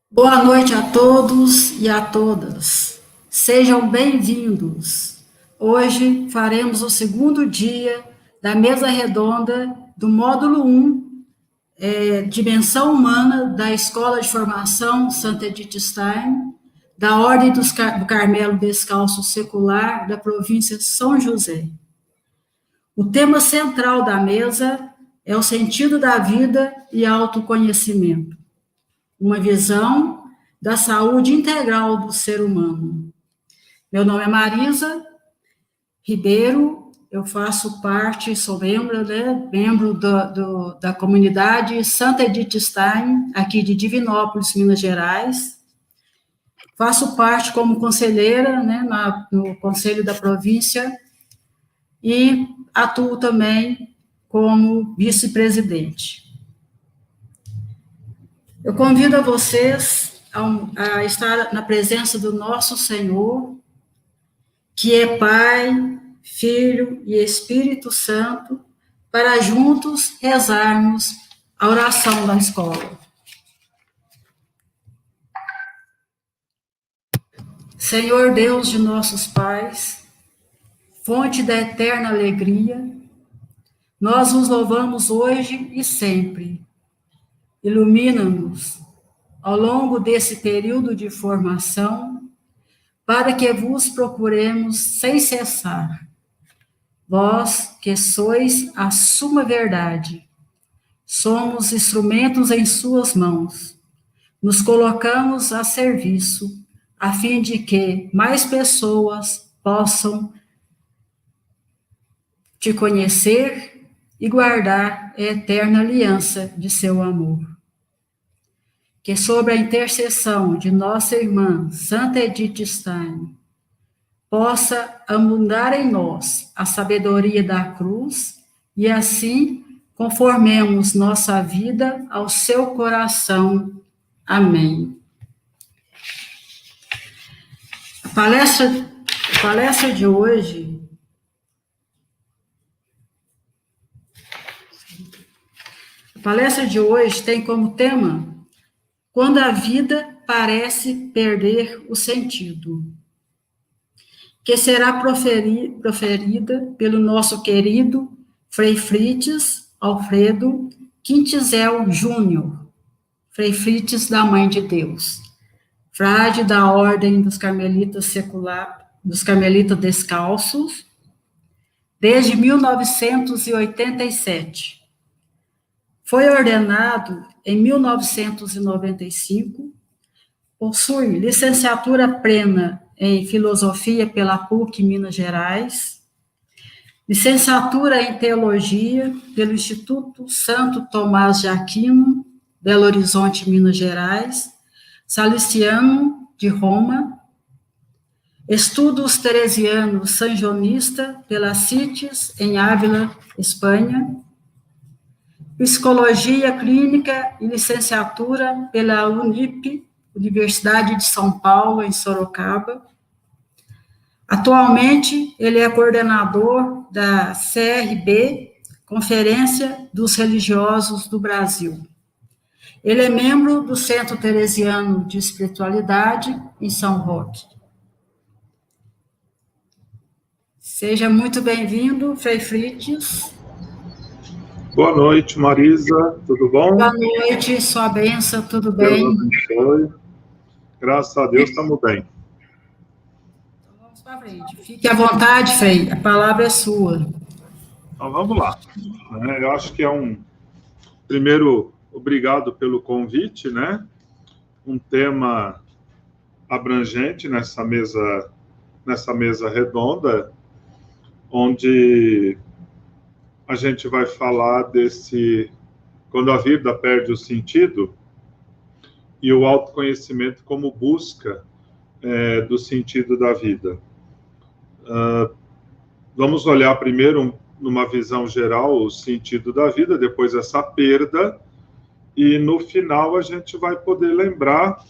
Boa noite a todos e a todas. Sejam bem-vindos. Hoje faremos o segundo dia da mesa redonda do módulo 1, Dimensão Humana, da Escola de Formação Santa Edith Stein, da Ordem do Carmelo Descalço Secular da província de São José. O tema central da mesa é o sentido da vida e autoconhecimento. Uma visão da saúde integral do ser humano. Meu nome é Marisa Ribeiro, eu faço parte, sou membro da comunidade Santa Edith Stein, aqui de Divinópolis, Minas Gerais. Faço parte como conselheira, no Conselho da Província e atuo também como vice-presidente. Eu convido a vocês a estar na presença do nosso Senhor, que é Pai, Filho e Espírito Santo, para juntos rezarmos a oração da escola. Senhor Deus de nossos pais, fonte da eterna alegria, nós vos louvamos hoje e sempre. Ilumina-nos ao longo desse período de formação, para que vos procuremos sem cessar. Vós, que sois a suma verdade, somos instrumentos em suas mãos. Nos colocamos a serviço, a fim de que mais pessoas possam te conhecer e guardar a eterna aliança de seu amor. Que sob a intercessão de nossa irmã Santa Edith Stein, possa abundar em nós a sabedoria da cruz e assim conformemos nossa vida ao seu coração. Amém. A palestra de hoje tem como tema Quando a vida parece perder o sentido, que será proferida pelo nosso querido Frei Frites Alfredo Quintizel Júnior, Frei Frites da Mãe de Deus, frade da Ordem dos Carmelitas Descalços, desde 1987. Foi ordenado em 1995, possui licenciatura plena em Filosofia pela PUC Minas Gerais, licenciatura em Teologia pelo Instituto Santo Tomás de Aquino, Belo Horizonte, Minas Gerais, Salesiano de Roma, Estudos Teresianos Sanjonista pela CITES, em Ávila, Espanha, Psicologia Clínica e licenciatura pela Unip, Universidade de São Paulo, em Sorocaba. Atualmente, ele é coordenador da CRB, Conferência dos Religiosos do Brasil. Ele é membro do Centro Teresiano de Espiritualidade, em São Roque. Seja muito bem-vindo, Frei Frites. Boa noite, Marisa, tudo bom? Boa noite, sua bênção, tudo bem? Deus abençoe. Graças a Deus, estamos bem. Então, vamos para frente. Fique à vontade, Frei, a palavra é sua. Então, vamos lá. Eu acho que primeiro, obrigado pelo convite, né? Um tema abrangente nessa mesa redonda, onde a gente vai falar quando a vida perde o sentido e o autoconhecimento como busca do sentido da vida. Vamos olhar primeiro, numa visão geral, o sentido da vida, depois essa perda, e no final a gente vai poder lembrar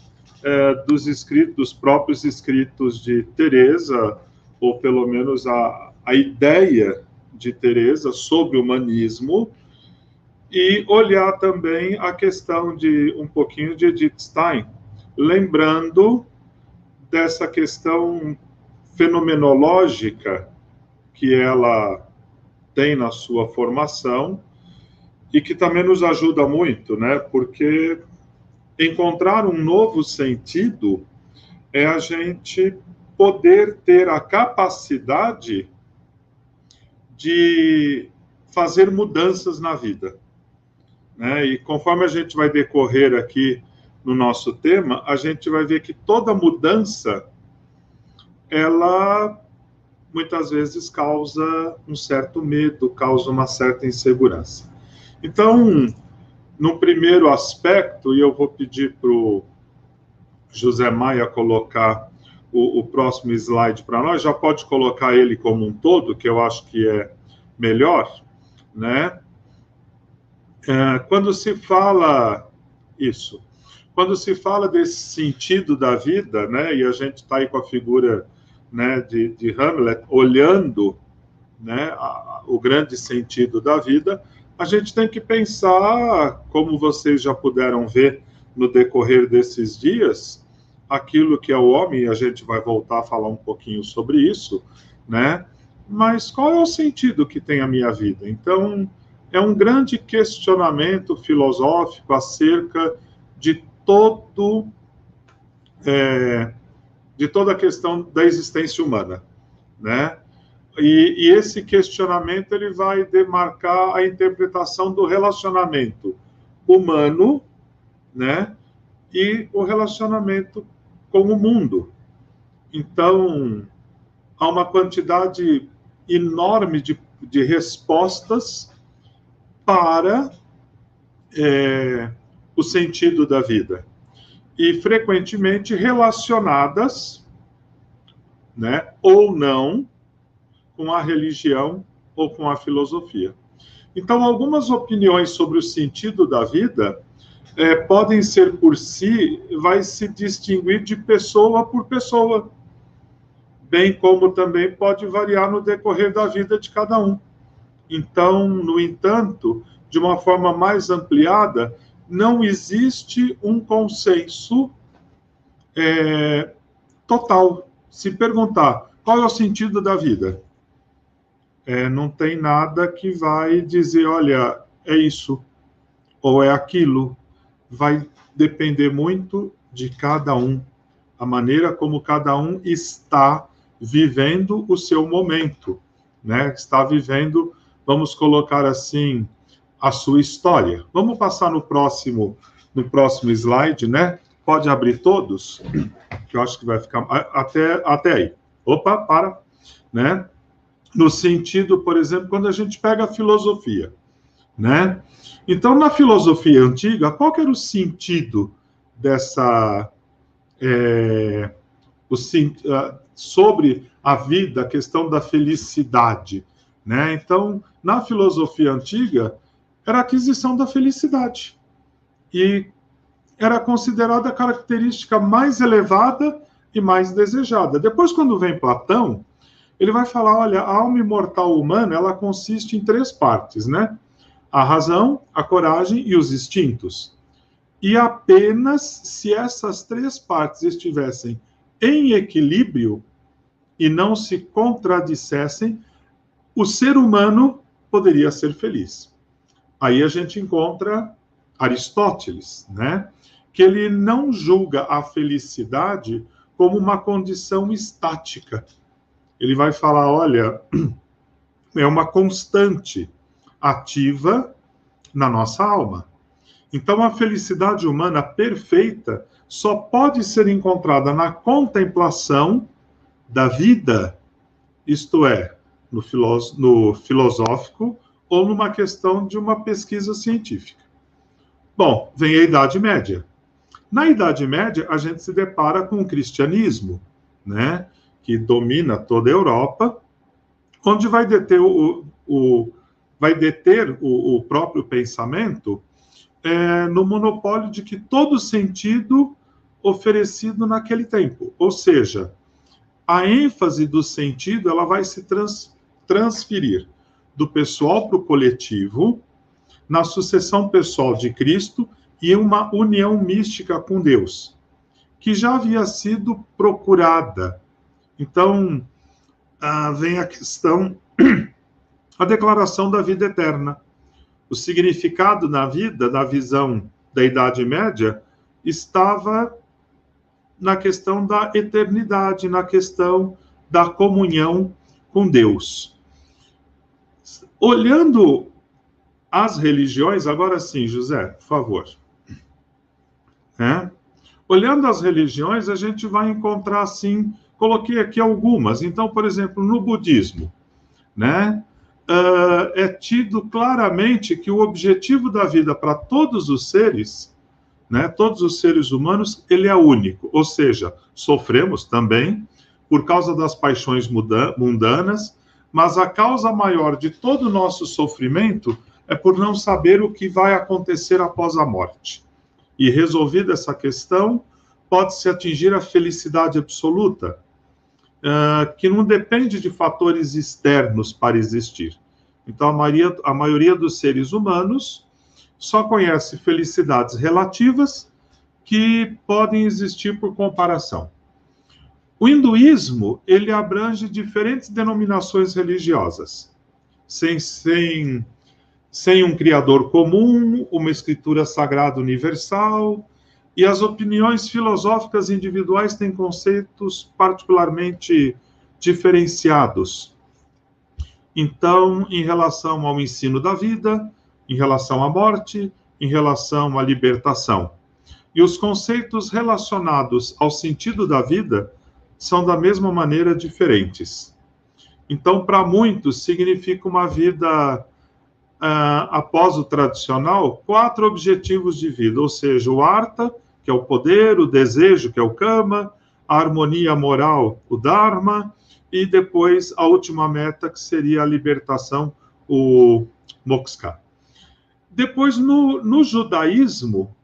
dos próprios escritos de Teresa, ou pelo menos a ideia de Teresa sobre o humanismo, e olhar também a questão de um pouquinho de Edith Stein, lembrando dessa questão fenomenológica que ela tem na sua formação e que também nos ajuda muito, né? Porque encontrar um novo sentido é a gente poder ter a capacidade de fazer mudanças na vida, né? E conforme a gente vai decorrer aqui no nosso tema, a gente vai ver que toda mudança, ela muitas vezes causa um certo medo, causa uma certa insegurança. Então, no primeiro aspecto, e eu vou pedir para o José Maia colocar o próximo slide para nós, já pode colocar ele como um todo, que eu acho que é melhor, né? Quando se fala isso, quando se fala desse sentido da vida, né, e a gente está aí com a figura, né, de Hamlet, olhando, né, o grande sentido da vida, a gente tem que pensar, como vocês já puderam ver no decorrer desses dias, aquilo que é o homem, e a gente vai voltar a falar um pouquinho sobre isso, né? Mas qual é o sentido que tem a minha vida? Então, é um grande questionamento filosófico acerca de toda a questão da existência humana, né? E esse questionamento ele vai demarcar a interpretação do relacionamento humano, né? E o relacionamento com o mundo. Então, há uma quantidade enorme de respostas para o sentido da vida. E, frequentemente, relacionadas, né, ou não, com a religião ou com a filosofia. Então, algumas opiniões sobre o sentido da vida podem ser por si, vai se distinguir de pessoa por pessoa, bem como também pode variar no decorrer da vida de cada um. Então, no entanto, de uma forma mais ampliada, não existe um consenso total. Se perguntar qual é o sentido da vida, não tem nada que vai dizer, olha, é isso, ou é aquilo. Vai depender muito de cada um, a maneira como cada um está vivendo o seu momento, né? Está vivendo, vamos colocar assim, a sua história. Vamos passar no próximo slide, né? Pode abrir todos, que eu acho que vai ficar até aí. Opa, para, né? No sentido, por exemplo, quando a gente pega a filosofia, né? Então, na filosofia antiga, qual que era o sentido dessa... sobre a vida, a questão da felicidade, né? Então, na filosofia antiga, era a aquisição da felicidade. E era considerada a característica mais elevada e mais desejada. Depois, quando vem Platão, ele vai falar, olha, a alma imortal humana, ela consiste em 3 partes, né? A razão, a coragem e os instintos. E apenas se essas 3 partes estivessem em equilíbrio e não se contradissessem, o ser humano poderia ser feliz. Aí a gente encontra Aristóteles, né? Que ele não julga a felicidade como uma condição estática. Ele vai falar, olha, é uma constante ativa na nossa alma. Então, a felicidade humana perfeita só pode ser encontrada na contemplação da vida, isto é, no filosófico ou numa questão de uma pesquisa científica. Bom, vem a Idade Média. Na Idade Média, a gente se depara com o cristianismo, né, que domina toda a Europa, onde vai deter o próprio pensamento no monopólio de que todo sentido oferecido naquele tempo. Ou seja, a ênfase do sentido ela vai se transferir do pessoal para o coletivo, na sucessão pessoal de Cristo e uma união mística com Deus. que já havia sido procurada. Então, vem a questão, a declaração da vida eterna. O significado na vida, na visão da Idade Média, estava na questão da eternidade, na questão da comunhão com Deus. Olhando as religiões, agora sim, José, por favor. Olhando as religiões, a gente vai encontrar, assim, coloquei aqui algumas. Então, por exemplo, no budismo, né, é tido claramente que o objetivo da vida para todos os seres, né, todos os seres humanos, ele é único. Ou seja, sofremos também por causa das paixões mundanas, mas a causa maior de todo o nosso sofrimento é por não saber o que vai acontecer após a morte. E resolvida essa questão, pode-se atingir a felicidade absoluta, que não depende de fatores externos para existir. Então, a maioria dos seres humanos só conhece felicidades relativas que podem existir por comparação. O hinduísmo, ele abrange diferentes denominações religiosas, sem um criador comum, uma escritura sagrada universal, e as opiniões filosóficas individuais têm conceitos particularmente diferenciados. Então, em relação ao ensino da vida, em relação à morte, em relação à libertação. E os conceitos relacionados ao sentido da vida são da mesma maneira diferentes. Então, para muitos, significa uma vida após o tradicional, 4 objetivos de vida, ou seja, o artha, que é o poder, o desejo, que é o kama, a harmonia moral, o dharma, e depois a última meta, que seria a libertação, o moksha. Depois, no judaísmo,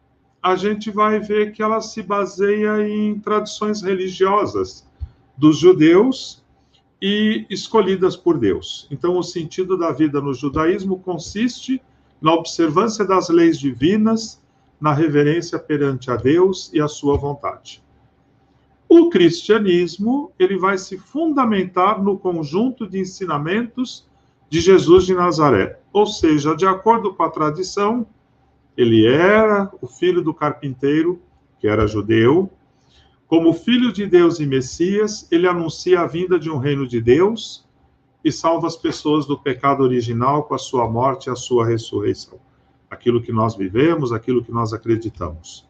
a gente vai ver que ela se baseia em tradições religiosas dos judeus e escolhidas por Deus. Então, o sentido da vida no judaísmo consiste na observância das leis divinas, na reverência perante a Deus e a sua vontade. O cristianismo, ele vai se fundamentar no conjunto de ensinamentos de Jesus de Nazaré. Ou seja, de acordo com a tradição, ele era o filho do carpinteiro, que era judeu. Como filho de Deus e Messias, ele anuncia a vinda de um reino de Deus e salva as pessoas do pecado original com a sua morte e a sua ressurreição. Aquilo que nós vivemos, aquilo que nós acreditamos.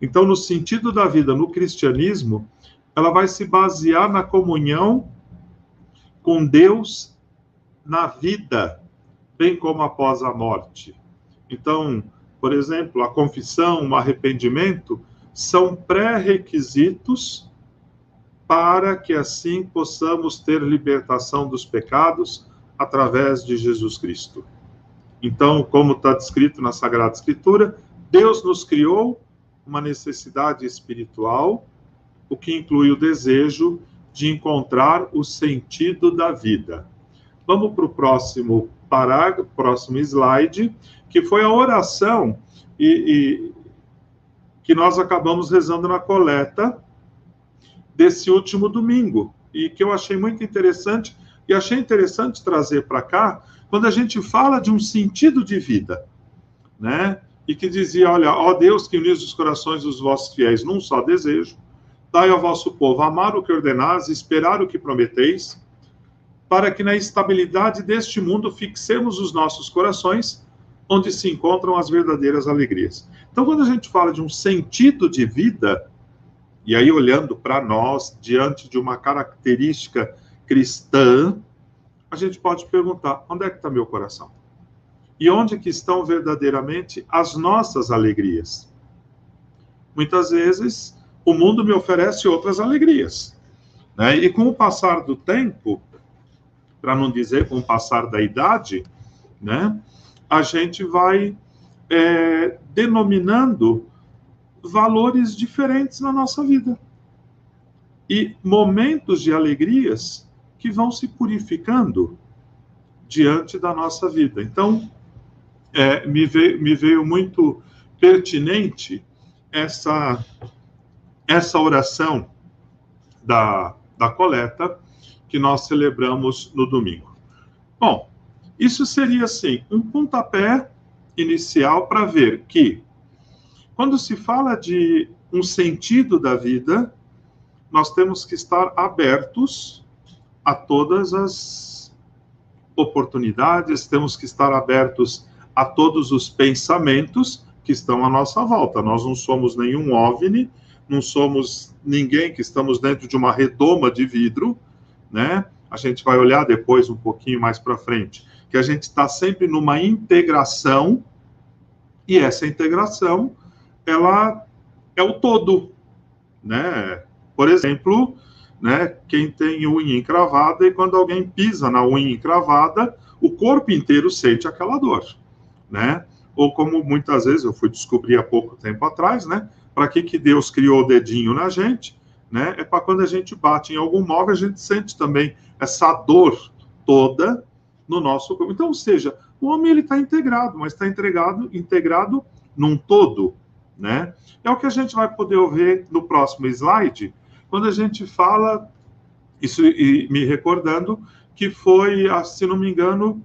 Então, no sentido da vida no cristianismo, ela vai se basear na comunhão com Deus na vida, bem como após a morte. Então, por exemplo, a confissão, o arrependimento, são pré-requisitos para que assim possamos ter libertação dos pecados através de Jesus Cristo. Então, como está descrito na Sagrada Escritura, Deus nos criou uma necessidade espiritual, o que inclui o desejo de encontrar o sentido da vida. Vamos para o próximo parágrafo, próximo slide, que foi a oração que nós acabamos rezando na coleta desse último domingo, e que eu achei muito interessante, e achei interessante trazer para cá, quando a gente fala de um sentido de vida, né? E que dizia, olha, ó Deus que unis os corações dos vossos fiéis num só desejo, dai ao vosso povo amar o que ordenais, esperar o que prometeis, para que na estabilidade deste mundo fixemos os nossos corações, onde se encontram as verdadeiras alegrias. Então, quando a gente fala de um sentido de vida, e aí olhando para nós, diante de uma característica cristã, a gente pode perguntar, onde é que está meu coração? E onde que estão verdadeiramente as nossas alegrias? Muitas vezes, o mundo me oferece outras alegrias, né? E com o passar do tempo, para não dizer com o passar da idade, né, a gente vai denominando valores diferentes na nossa vida. E momentos de alegrias que vão se purificando diante da nossa vida. Então, me veio muito pertinente essa essa oração da coleta que nós celebramos no domingo. Bom, isso seria, assim, um pontapé inicial para ver que, quando se fala de um sentido da vida, nós temos que estar abertos a todas as oportunidades, temos que estar abertos a todos os pensamentos que estão à nossa volta. Nós não somos nenhum OVNI, não somos ninguém que estamos dentro de uma redoma de vidro, né? A gente vai olhar depois um pouquinho mais para frente, que a gente está sempre numa integração, e essa integração, ela é o todo, né? Por exemplo, né, quem tem unha encravada, e quando alguém pisa na unha encravada, o corpo inteiro sente aquela dor, né? Ou como muitas vezes eu fui descobrir há pouco tempo atrás, né? Para que Deus criou o dedinho na gente, né? É para quando a gente bate em algum móvel, a gente sente também essa dor toda no nosso corpo. Então, ou seja, o homem ele está integrado, mas está integrado num todo, né? É o que a gente vai poder ver no próximo slide, quando a gente fala, isso e me recordando, que foi, se não me engano,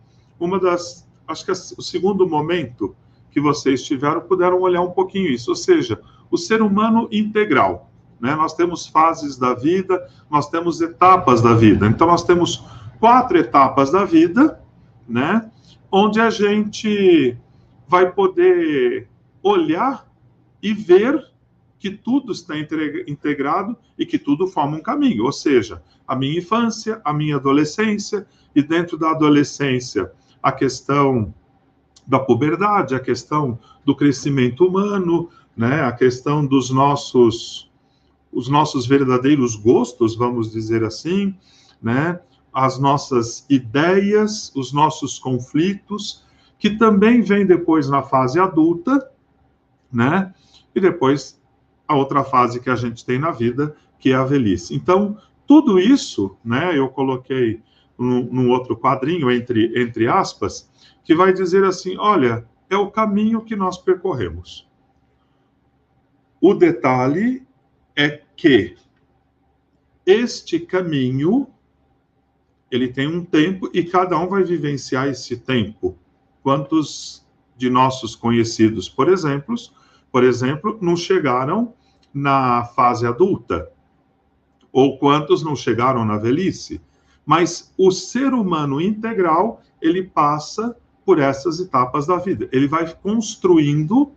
acho que é o segundo momento que vocês tiveram, puderam olhar um pouquinho isso, ou seja, o ser humano integral, né? Nós temos fases da vida, nós temos etapas da vida, então nós temos 4 etapas da vida, né? Onde a gente vai poder olhar e ver que tudo está integrado e que tudo forma um caminho, ou seja, a minha infância, a minha adolescência, e dentro da adolescência, a questão da puberdade, a questão do crescimento humano, né, a questão dos os nossos verdadeiros gostos, vamos dizer assim, né, as nossas ideias, os nossos conflitos, que também vem depois na fase adulta, né, e depois a outra fase que a gente tem na vida, que é a velhice. Então, tudo isso, né, eu coloquei num outro quadrinho, entre aspas, que vai dizer assim, olha, é o caminho que nós percorremos. O detalhe é que este caminho, ele tem um tempo e cada um vai vivenciar esse tempo. Quantos de nossos conhecidos, por exemplo, não chegaram na fase adulta? Ou quantos não chegaram na velhice? Mas o ser humano integral, ele passa por essas etapas da vida. Ele vai construindo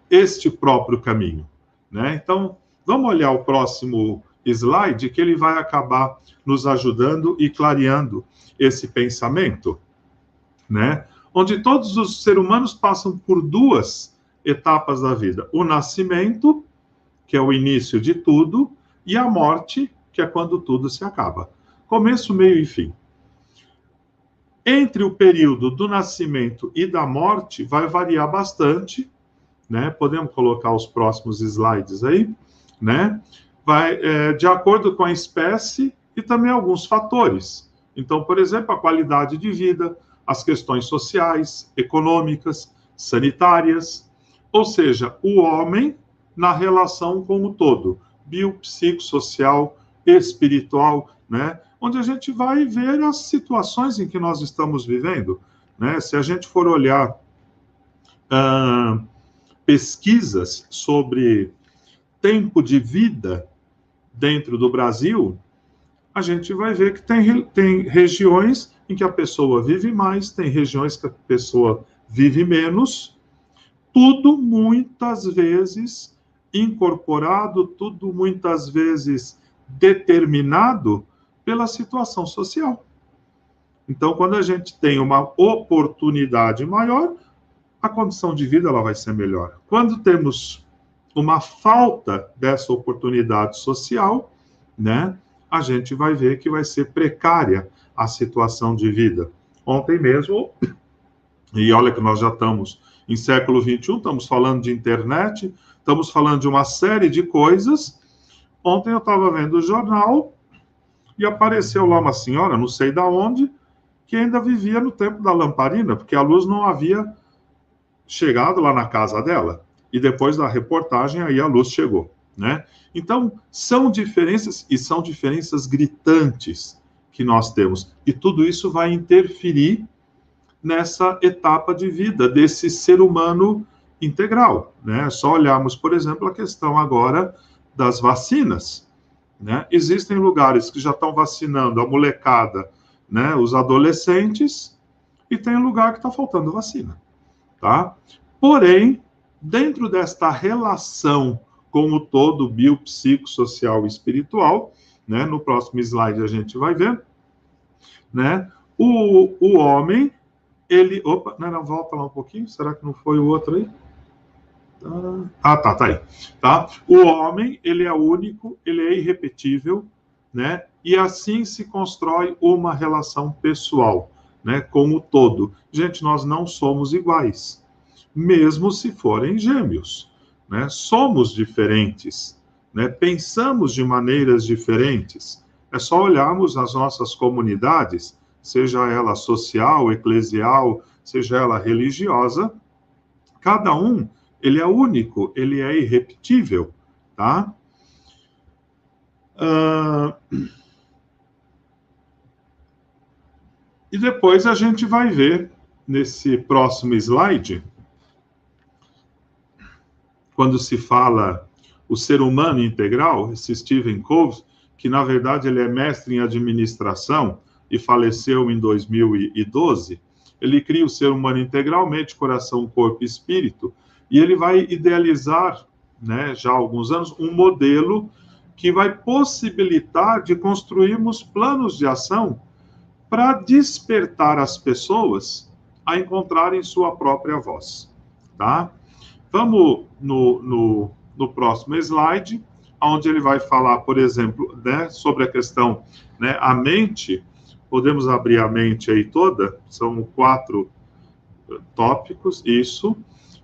este próprio caminho, né? Então, vamos olhar o próximo slide, que ele vai acabar nos ajudando e clareando esse pensamento, né? Onde todos os seres humanos passam por 2 etapas da vida. O nascimento, que é o início de tudo, e a morte, que é quando tudo se acaba. Começo, meio e fim. Entre o período do nascimento e da morte, vai variar bastante, né? Podemos colocar os próximos slides aí, né? Vai de acordo com a espécie e também alguns fatores. Então, por exemplo, a qualidade de vida, as questões sociais, econômicas, sanitárias, ou seja, o homem na relação com o todo, biopsicossocial, espiritual, né? Onde a gente vai ver as situações em que nós estamos vivendo, né? Se a gente for olhar pesquisas sobre tempo de vida dentro do Brasil, a gente vai ver que tem regiões em que a pessoa vive mais, tem regiões que a pessoa vive menos, tudo muitas vezes incorporado, tudo muitas vezes determinado pela situação social. Então, quando a gente tem uma oportunidade maior, a condição de vida ela vai ser melhor. Quando temos uma falta dessa oportunidade social, né, a gente vai ver que vai ser precária a situação de vida. Ontem mesmo, e olha que nós já estamos em século XXI, estamos falando de internet, estamos falando de uma série de coisas. Ontem eu estava vendo o jornal e apareceu lá uma senhora, não sei de onde, que ainda vivia no tempo da lamparina, porque a luz não havia chegado lá na casa dela. e depois da reportagem, aí a luz chegou, né? Então, são diferenças, e são diferenças gritantes que nós temos, e tudo isso vai interferir nessa etapa de vida desse ser humano integral, né? É só olharmos, por exemplo, a questão agora das vacinas, né? Existem lugares que já estão vacinando a molecada, né, os adolescentes, e tem lugar que está faltando vacina, tá? Porém, dentro desta relação com o todo biopsicossocial e espiritual, né, no próximo slide a gente vai ver, né, o homem, ele... Opa, não, volta lá um pouquinho, será que não foi o outro aí? Tá aí. Tá? O homem, ele é único, ele é irrepetível, né? E assim se constrói uma relação pessoal, né, com o todo. Gente, nós não somos iguais, mesmo se forem gêmeos, né? Somos diferentes, né? Pensamos de maneiras diferentes. É só olharmos as nossas comunidades, seja ela social, eclesial, seja ela religiosa, cada um, ele é único, ele é irrepetível, tá? E depois a gente vai ver, nesse próximo slide, quando se fala o ser humano integral, esse Stephen Covey, que na verdade ele é mestre em administração e faleceu em 2012, ele cria o ser humano integral, mente, coração, corpo e espírito, e ele vai idealizar, né, já há alguns anos, um modelo que vai possibilitar de construirmos planos de ação para despertar as pessoas a encontrarem sua própria voz, tá? Vamos no próximo slide, onde ele vai falar, por exemplo, né, sobre a questão, né, a mente. Podemos abrir a mente aí toda, são 4 tópicos, isso,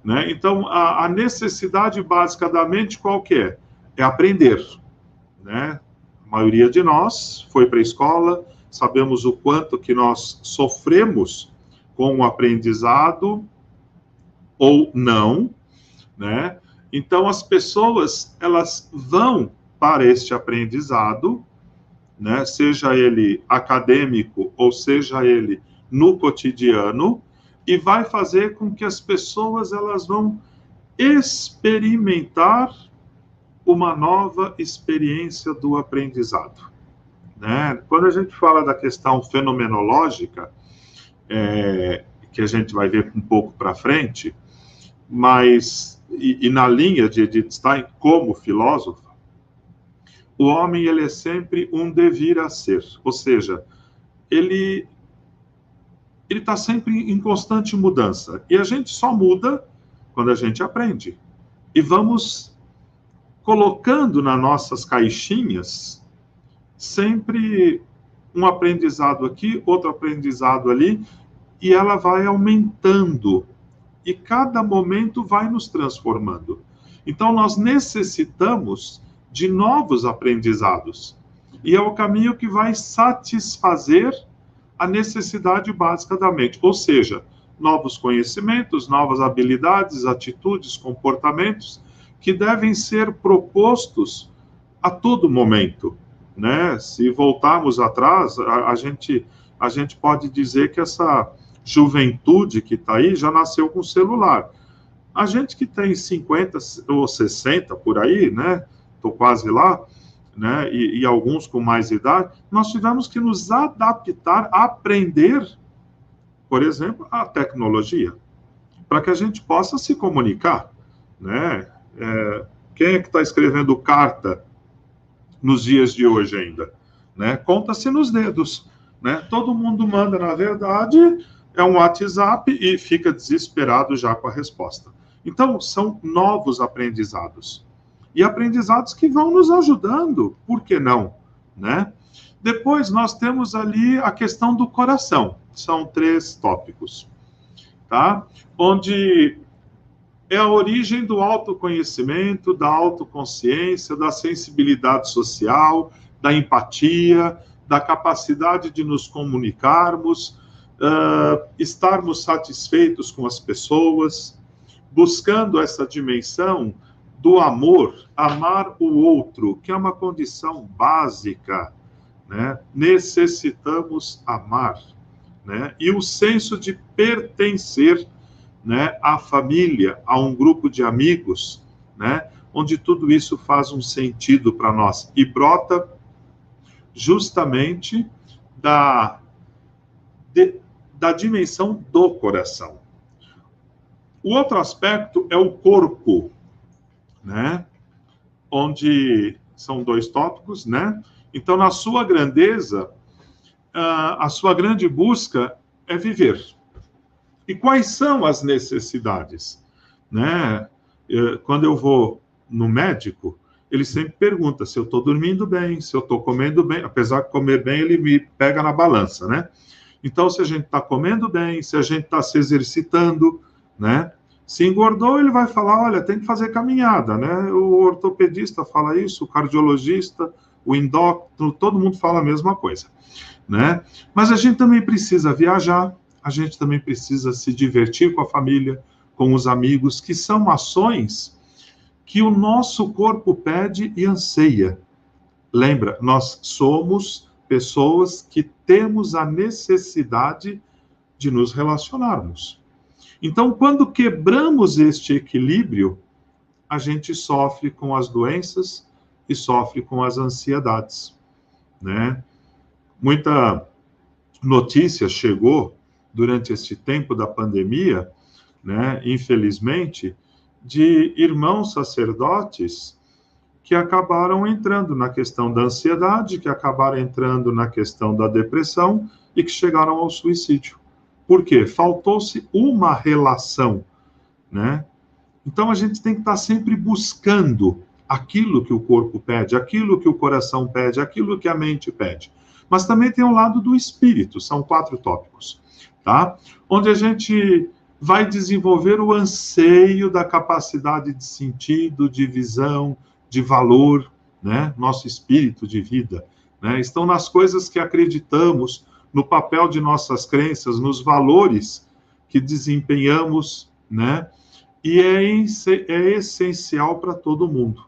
né? Então, a necessidade básica da mente qual que é? É aprender, né? A maioria de nós foi para a escola, sabemos o quanto que nós sofremos com o aprendizado ou não, né? Então, as pessoas, elas vão para este aprendizado, né? Seja ele acadêmico ou seja ele no cotidiano, e vai fazer com que as pessoas, elas vão experimentar uma nova experiência do aprendizado, né? Quando a gente fala da questão fenomenológica, que a gente vai ver um pouco para frente, mas, e na linha de Edith Stein como filósofo, o homem, ele é sempre um devir a ser, ou seja, ele está sempre em constante mudança, e a gente só muda quando a gente aprende, e vamos colocando nas nossas caixinhas sempre um aprendizado aqui, outro aprendizado ali, e ela vai aumentando, e cada momento vai nos transformando. Então, nós necessitamos de novos aprendizados, e é o caminho que vai satisfazer a necessidade básica da mente, ou seja, novos conhecimentos, novas habilidades, atitudes, comportamentos, que devem ser propostos a todo momento, né? Se voltarmos atrás, a gente pode dizer que essa juventude que está aí já nasceu com celular. A gente que tem 50 ou 60 por aí, né? Estou quase lá, né? E alguns com mais idade, nós tivemos que nos adaptar, aprender, por exemplo, a tecnologia, para que a gente possa se comunicar, né? Quem é que está escrevendo carta nos dias de hoje ainda, né? Conta-se nos dedos, né? Todo mundo manda, na verdade, é um WhatsApp e fica desesperado já com a resposta. Então, são novos aprendizados. E aprendizados que vão nos ajudando, por que não, né? Depois, nós temos ali a questão do coração. São 3 tópicos, tá? Onde é a origem do autoconhecimento, da autoconsciência, da sensibilidade social, da empatia, da capacidade de nos comunicarmos, estarmos satisfeitos com as pessoas, buscando essa dimensão do amor, amar o outro, que é uma condição básica, né? Necessitamos amar, né? E o senso de pertencer, né, à família, a um grupo de amigos, né, onde tudo isso faz um sentido para nós e brota justamente da dimensão do coração. O outro aspecto é o corpo, né, onde são 2 tópicos, né? Então, na sua grandeza, a sua grande busca é viver. E quais são as necessidades? Né? Quando eu vou no médico, ele sempre pergunta se eu estou dormindo bem, se eu estou comendo bem. Apesar de comer bem, ele me pega na balança, né? Então, se a gente está comendo bem, se a gente está se exercitando, né? Se engordou, ele vai falar, olha, tem que fazer caminhada, né? O ortopedista fala isso, o cardiologista, o endócrino, todo mundo fala a mesma coisa, né? Mas a gente também precisa viajar, a gente também precisa se divertir com a família, com os amigos, que são ações que o nosso corpo pede e anseia. Lembra, nós somos pessoas que temos a necessidade de nos relacionarmos. Então, quando quebramos este equilíbrio, a gente sofre com as doenças e sofre com as ansiedades, né? Muita notícia chegou durante este tempo da pandemia, né, infelizmente, de irmãos sacerdotes que acabaram entrando na questão da ansiedade, que acabaram entrando na questão da depressão e que chegaram ao suicídio. Por quê? Faltou-se uma relação, né? Então, a gente tem que estar sempre buscando aquilo que o corpo pede, aquilo que o coração pede, aquilo que a mente pede. Mas também tem o lado do espírito, são 4 tópicos, tá? Onde a gente vai desenvolver o anseio da capacidade de sentido, de visão, de valor, né? Nosso espírito de vida, né? Estão nas coisas que acreditamos, no papel de nossas crenças, nos valores que desempenhamos, né? E é essencial para todo mundo.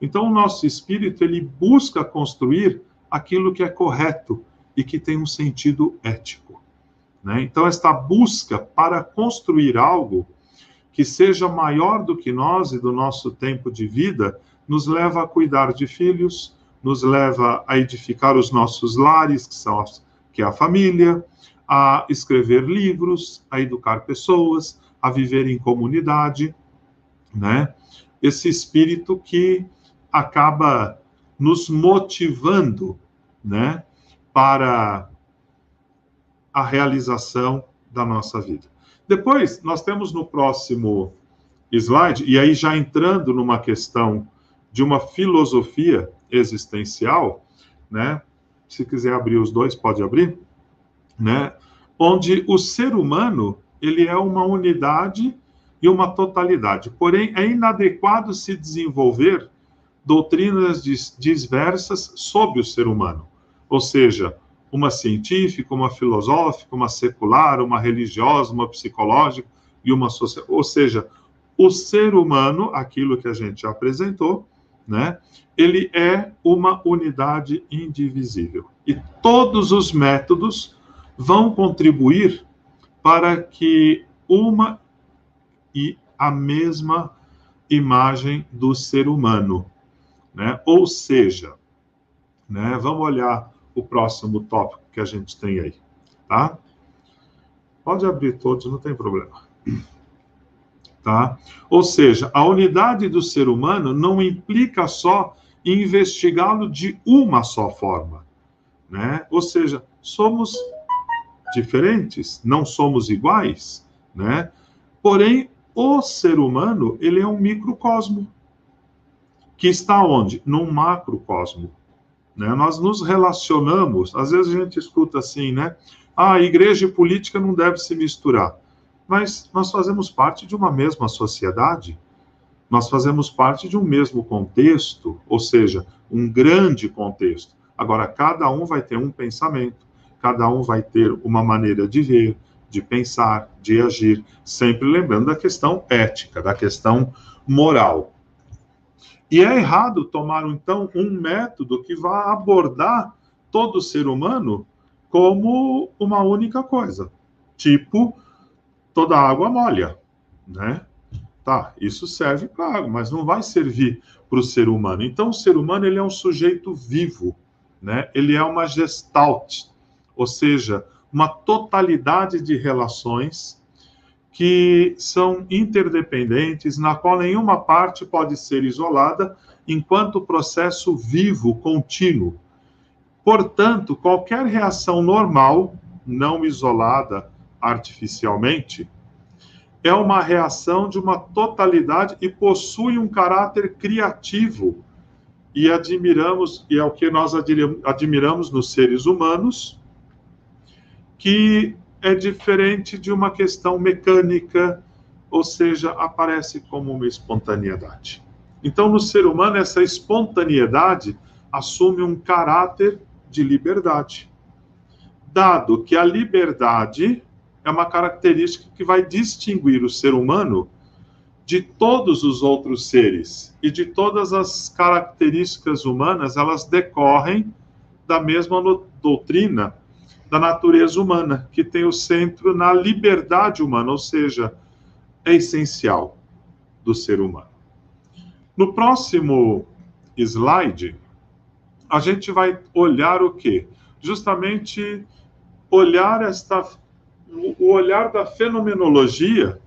Então, o nosso espírito, ele busca construir aquilo que é correto e que tem um sentido ético, né? Então, esta busca para construir algo que seja maior do que nós e do nosso tempo de vida, nos leva a cuidar de filhos, nos leva a edificar os nossos lares, que é a família, a escrever livros, a educar pessoas, a viver em comunidade, né? Esse espírito que acaba nos motivando, né, para a realização da nossa vida. Depois, nós temos no próximo slide, e aí já entrando numa questão de uma filosofia existencial, né? Se quiser abrir os 2, pode abrir, né? Onde o ser humano, ele é uma unidade e uma totalidade. Porém, é inadequado se desenvolver doutrinas diversas sobre o ser humano. Ou seja, uma científica, uma filosófica, uma secular, uma religiosa, uma psicológica e uma social. Ou seja, o ser humano, aquilo que a gente já apresentou, né? Ele é uma unidade indivisível. E todos os métodos vão contribuir para que uma e a mesma imagem do ser humano, né? Ou seja, né? Vamos olhar o próximo tópico que a gente tem aí, tá? Pode abrir todos, não tem problema. Tá? Ou seja, a unidade do ser humano não implica só em investigá-lo de uma só forma, né? Ou seja, somos diferentes, não somos iguais, né? Porém, o ser humano, ele é um microcosmo, que está onde? Num macrocosmo, né? Nós nos relacionamos, às vezes a gente escuta assim, né? Ah, igreja e política não devem se misturar. Mas nós fazemos parte de uma mesma sociedade, nós fazemos parte de um mesmo contexto, ou seja, um grande contexto. Agora, cada um vai ter um pensamento, cada um vai ter uma maneira de ver, de pensar, de agir, sempre lembrando da questão ética, da questão moral. E é errado tomar, então, um método que vá abordar todo ser humano como uma única coisa. Tipo, toda água molha, né? Tá, isso serve para a água, mas não vai servir para o ser humano. Então, o ser humano, ele é um sujeito vivo, né? Ele é uma gestalt, ou seja, uma totalidade de relações que são interdependentes, na qual nenhuma parte pode ser isolada, enquanto processo vivo, contínuo. Portanto, qualquer reação normal, não isolada artificialmente, é uma reação de uma totalidade e possui um caráter criativo. E admiramos, e é o que nós admiramos nos seres humanos, que é diferente de uma questão mecânica, ou seja, aparece como uma espontaneidade. Então, no ser humano, essa espontaneidade assume um caráter de liberdade. Dado que a liberdade é uma característica que vai distinguir o ser humano de todos os outros seres, e de todas as características humanas, elas decorrem da mesma doutrina da natureza humana, que tem o centro na liberdade humana, ou seja, é essencial do ser humano. No próximo slide, a gente vai olhar o quê? Justamente olhar o olhar da fenomenologia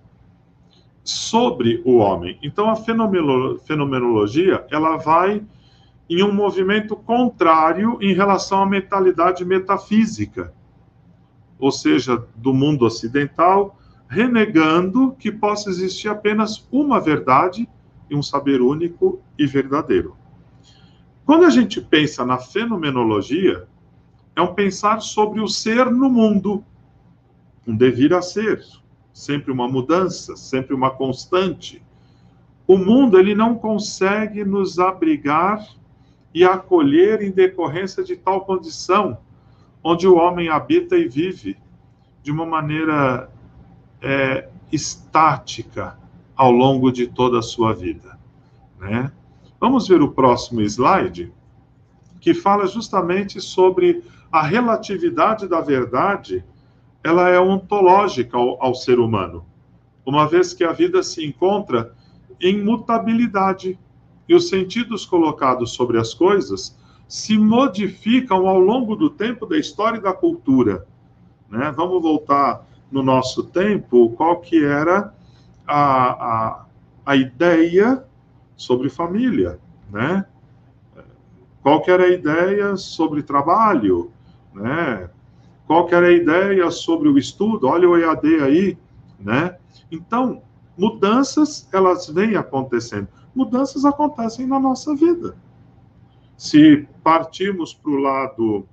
sobre o homem. Então, a fenomenologia, ela vai em um movimento contrário em relação à mentalidade metafísica, ou seja, do mundo ocidental, renegando que possa existir apenas uma verdade e um saber único e verdadeiro. Quando a gente pensa na fenomenologia, é um pensar sobre o ser no mundo, um devir a ser, sempre uma mudança, sempre uma constante. O mundo, ele não consegue nos abrigar e acolher em decorrência de tal condição, onde o homem habita e vive de uma maneira estática ao longo de toda a sua vida, né? Vamos ver o próximo slide, que fala justamente sobre a relatividade da verdade. Ela é ontológica ao ser humano, uma vez que a vida se encontra em mutabilidade, e os sentidos colocados sobre as coisas se modificam ao longo do tempo, da história e da cultura, né? Vamos voltar no nosso tempo, qual que era a ideia sobre família, né? Qual que era a ideia sobre trabalho, né? Qual que era a ideia sobre o estudo? Olha o EAD aí, né? Então, mudanças, elas vêm acontecendo. Mudanças acontecem na nossa vida. Se partirmos para o lado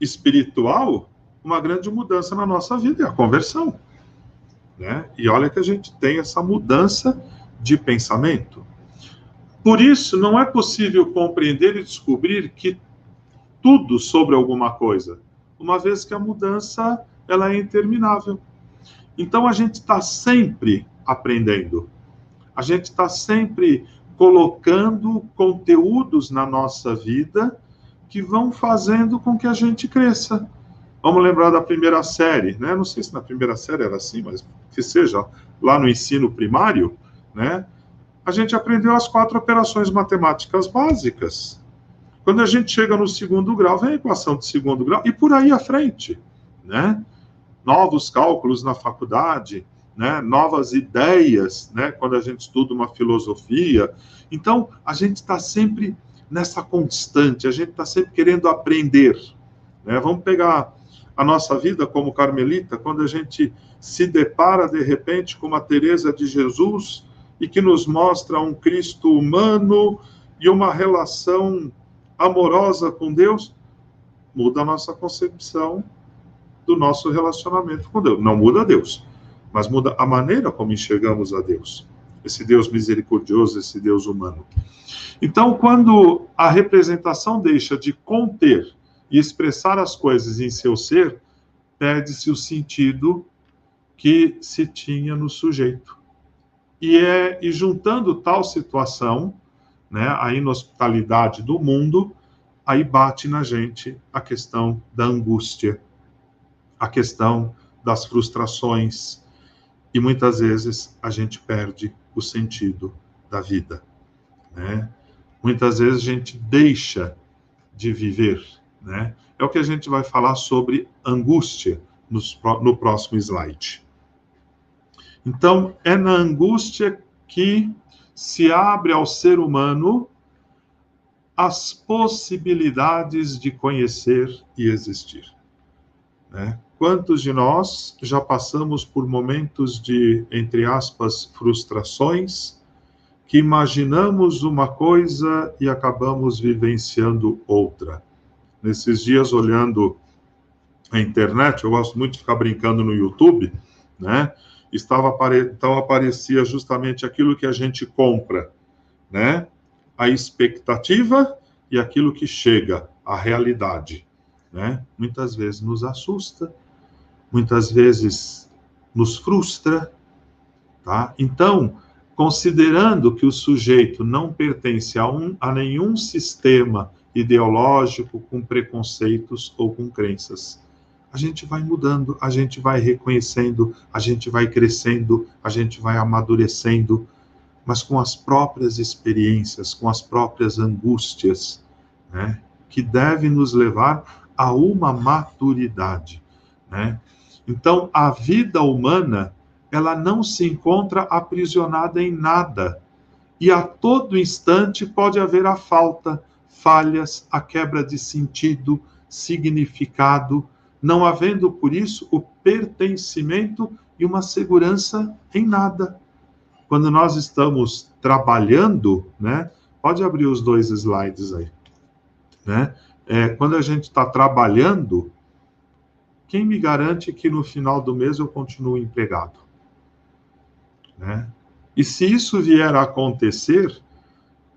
espiritual, uma grande mudança na nossa vida é a conversão, né? E olha que a gente tem essa mudança de pensamento. Por isso, não é possível compreender e descobrir que tudo sobre alguma coisa, uma vez que a mudança, ela é interminável. Então, a gente está sempre aprendendo. A gente está sempre colocando conteúdos na nossa vida que vão fazendo com que a gente cresça. Vamos lembrar da primeira série, né? Não sei se na primeira série era assim, mas que seja, lá no ensino primário, né? A gente aprendeu as 4 operações matemáticas básicas. Quando a gente chega no segundo grau, vem a equação de segundo grau, e por aí à frente, né? Novos cálculos na faculdade, né? Novas ideias, né? Quando a gente estuda uma filosofia. Então, a gente está sempre nessa constante, a gente está sempre querendo aprender, né? Vamos pegar a nossa vida como carmelita, quando a gente se depara, de repente, com uma Teresa de Jesus, e que nos mostra um Cristo humano e uma relação amorosa com Deus, muda a nossa concepção do nosso relacionamento com Deus. Não muda Deus, mas muda a maneira como enxergamos a Deus. Esse Deus misericordioso, esse Deus humano. Então, quando a representação deixa de conter E expressar as coisas em seu ser, perde-se o sentido que se tinha no sujeito. E juntando tal situação, né, a inhospitalidade do mundo, aí bate na gente a questão da angústia, a questão das frustrações, e muitas vezes a gente perde o sentido da vida, né? Muitas vezes a gente deixa de viver, né? É o que a gente vai falar sobre angústia no próximo slide. Então, é na angústia que se abre ao ser humano as possibilidades de conhecer e existir, né? Quantos de nós já passamos por momentos de, entre aspas, frustrações, que imaginamos uma coisa e acabamos vivenciando outra? Nesses dias, olhando a internet, eu gosto muito de ficar brincando no YouTube, né? Então aparecia justamente aquilo que a gente compra, né? A expectativa e aquilo que chega, a realidade, né? Muitas vezes nos assusta, muitas vezes nos frustra, tá? Então, considerando que o sujeito não pertence a nenhum sistema ideológico com preconceitos ou com crenças, a gente vai mudando, a gente vai reconhecendo, a gente vai crescendo, a gente vai amadurecendo, mas com as próprias experiências, com as próprias angústias, né, que devem nos levar a uma maturidade, né? Então, a vida humana, ela não se encontra aprisionada em nada, e a todo instante pode haver a falta, falhas, a quebra de sentido, significado, não havendo, por isso, o pertencimento e uma segurança em nada. Quando nós estamos trabalhando, né? Pode abrir os 2 slides aí, né? Quando a gente está trabalhando, quem me garante que no final do mês eu continuo empregado, né? E se isso vier a acontecer,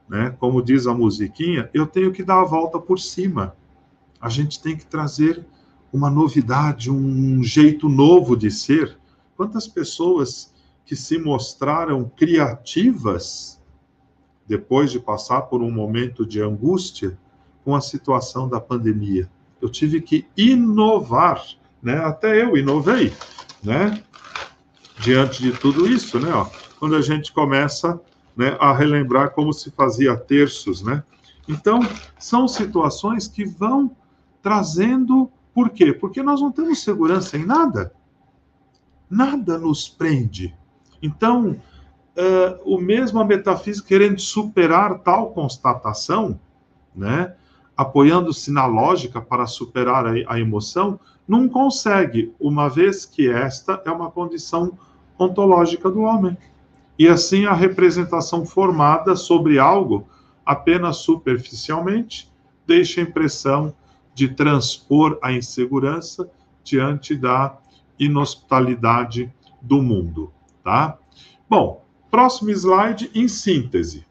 né, como diz a musiquinha, eu tenho que dar a volta por cima. A gente tem que trazer uma novidade, um jeito novo de ser. Quantas pessoas que se mostraram criativas depois de passar por um momento de angústia com a situação da pandemia? Eu tive que inovar, né? Até eu inovei, né? Diante de tudo isso, né? Ó, quando a gente começa, né, a relembrar como se fazia terços, né? Então, são situações que vão trazendo... Por quê? Porque nós não temos segurança em nada. Nada nos prende. Então, o mesmo a metafísica querendo superar tal constatação, né, apoiando-se na lógica para superar a emoção, não consegue, uma vez que esta é uma condição ontológica do homem. E assim a representação formada sobre algo apenas superficialmente deixa a impressão de transpor a insegurança diante da inhospitalidade do mundo, tá? Bom, próximo slide, em síntese.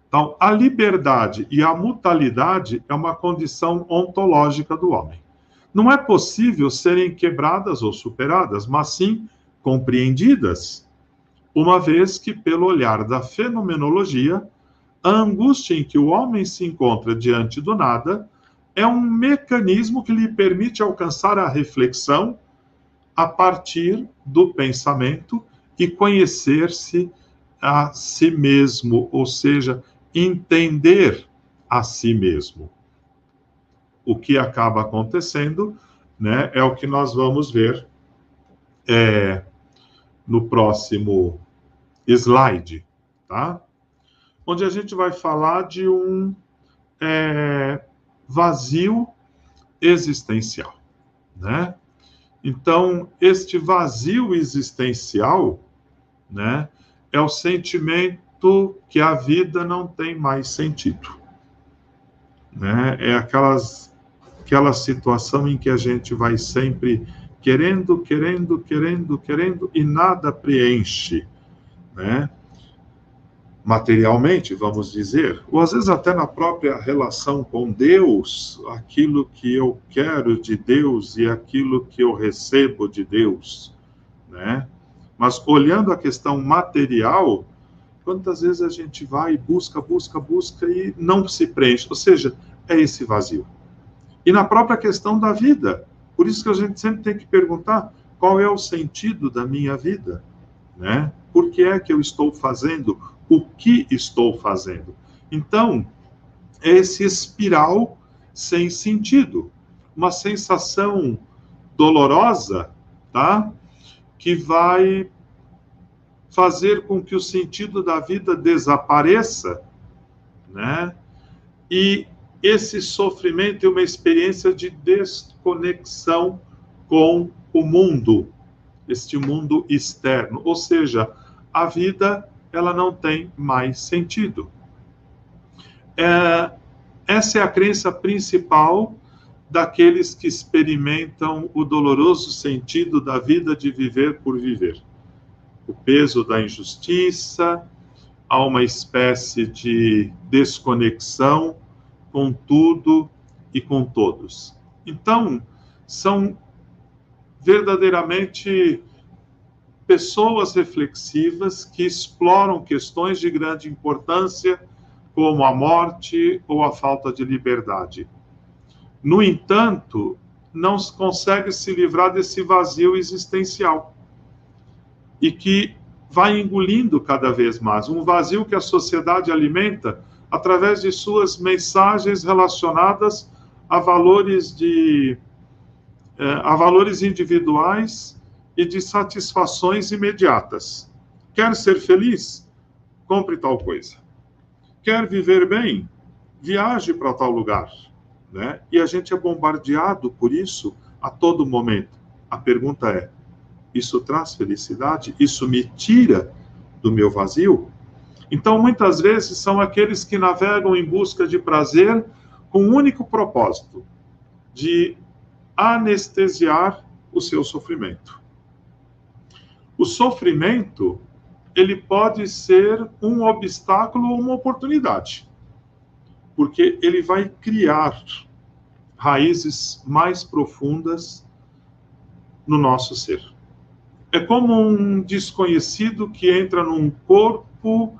Então, a liberdade e a mutalidade é uma condição ontológica do homem. Não é possível serem quebradas ou superadas, mas sim compreendidas, uma vez que, pelo olhar da fenomenologia, a angústia em que o homem se encontra diante do nada é um mecanismo que lhe permite alcançar a reflexão a partir do pensamento e conhecer-se a si mesmo, ou seja, entender a si mesmo. O que acaba acontecendo, né, é o que nós vamos ver no próximo slide, tá? Onde a gente vai falar de um vazio existencial, né? Então, este vazio existencial, né, é o sentimento que a vida não tem mais sentido, né? É aquela situação em que a gente vai sempre querendo e nada preenche, né? materialmente, vamos dizer, ou às vezes até na própria relação com Deus, aquilo que eu quero de Deus e aquilo que eu recebo de Deus, né? Mas olhando a questão material, quantas vezes a gente vai e busca e não se preenche, ou seja, é esse vazio. E na própria questão da vida, por isso que a gente sempre tem que perguntar qual é o sentido da minha vida, né? Por que é que eu estou fazendo o que estou fazendo? Então, é esse espiral sem sentido, uma sensação dolorosa, tá? Que vai fazer com que o sentido da vida desapareça, né? E esse sofrimento é uma experiência de desconexão com o mundo, este mundo externo, ou seja, a vida ela não tem mais sentido. Essa é a crença principal daqueles que experimentam o doloroso sentido da vida de viver por viver. O peso da injustiça, há uma espécie de desconexão com tudo e com todos. Então, são verdadeiramente pessoas reflexivas que exploram questões de grande importância, como a morte ou a falta de liberdade. No entanto, não consegue se livrar desse vazio existencial e que vai engolindo cada vez mais, um vazio que a sociedade alimenta através de suas mensagens relacionadas a valores individuais e de satisfações imediatas. Quer ser feliz? Compre tal coisa. Quer viver bem? Viaje para tal lugar, né? E a gente é bombardeado por isso a todo momento. A pergunta é: isso traz felicidade? Isso me tira do meu vazio? Então, muitas vezes, são aqueles que navegam em busca de prazer com o único propósito de anestesiar o seu sofrimento. O sofrimento, ele pode ser um obstáculo ou uma oportunidade, porque ele vai criar raízes mais profundas no nosso ser. É como um desconhecido que entra num corpo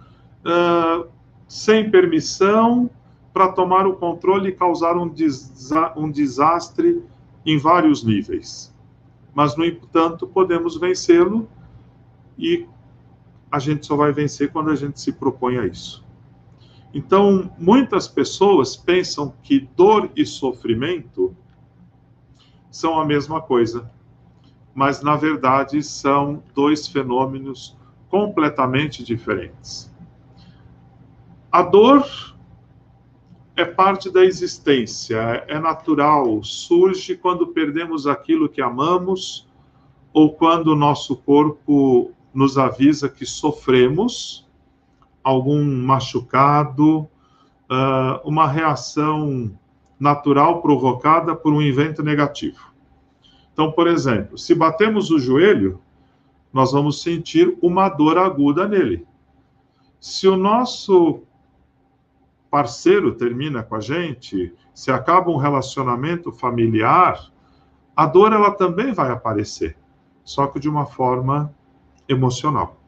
sem permissão para tomar o controle e causar um desastre em vários níveis. Mas, no entanto, podemos vencê-lo e a gente só vai vencer quando a gente se propõe a isso. Então, muitas pessoas pensam que dor e sofrimento são a mesma coisa, mas, na verdade, são dois fenômenos completamente diferentes. A dor é parte da existência, é natural, surge quando perdemos aquilo que amamos ou quando o nosso corpo nos avisa que sofremos algum machucado, uma reação natural provocada por um evento negativo. Então, por exemplo, se batemos o joelho, nós vamos sentir uma dor aguda nele. Se o nosso parceiro termina com a gente, se acaba um relacionamento familiar, a dor ela também vai aparecer, só que de uma forma emocional.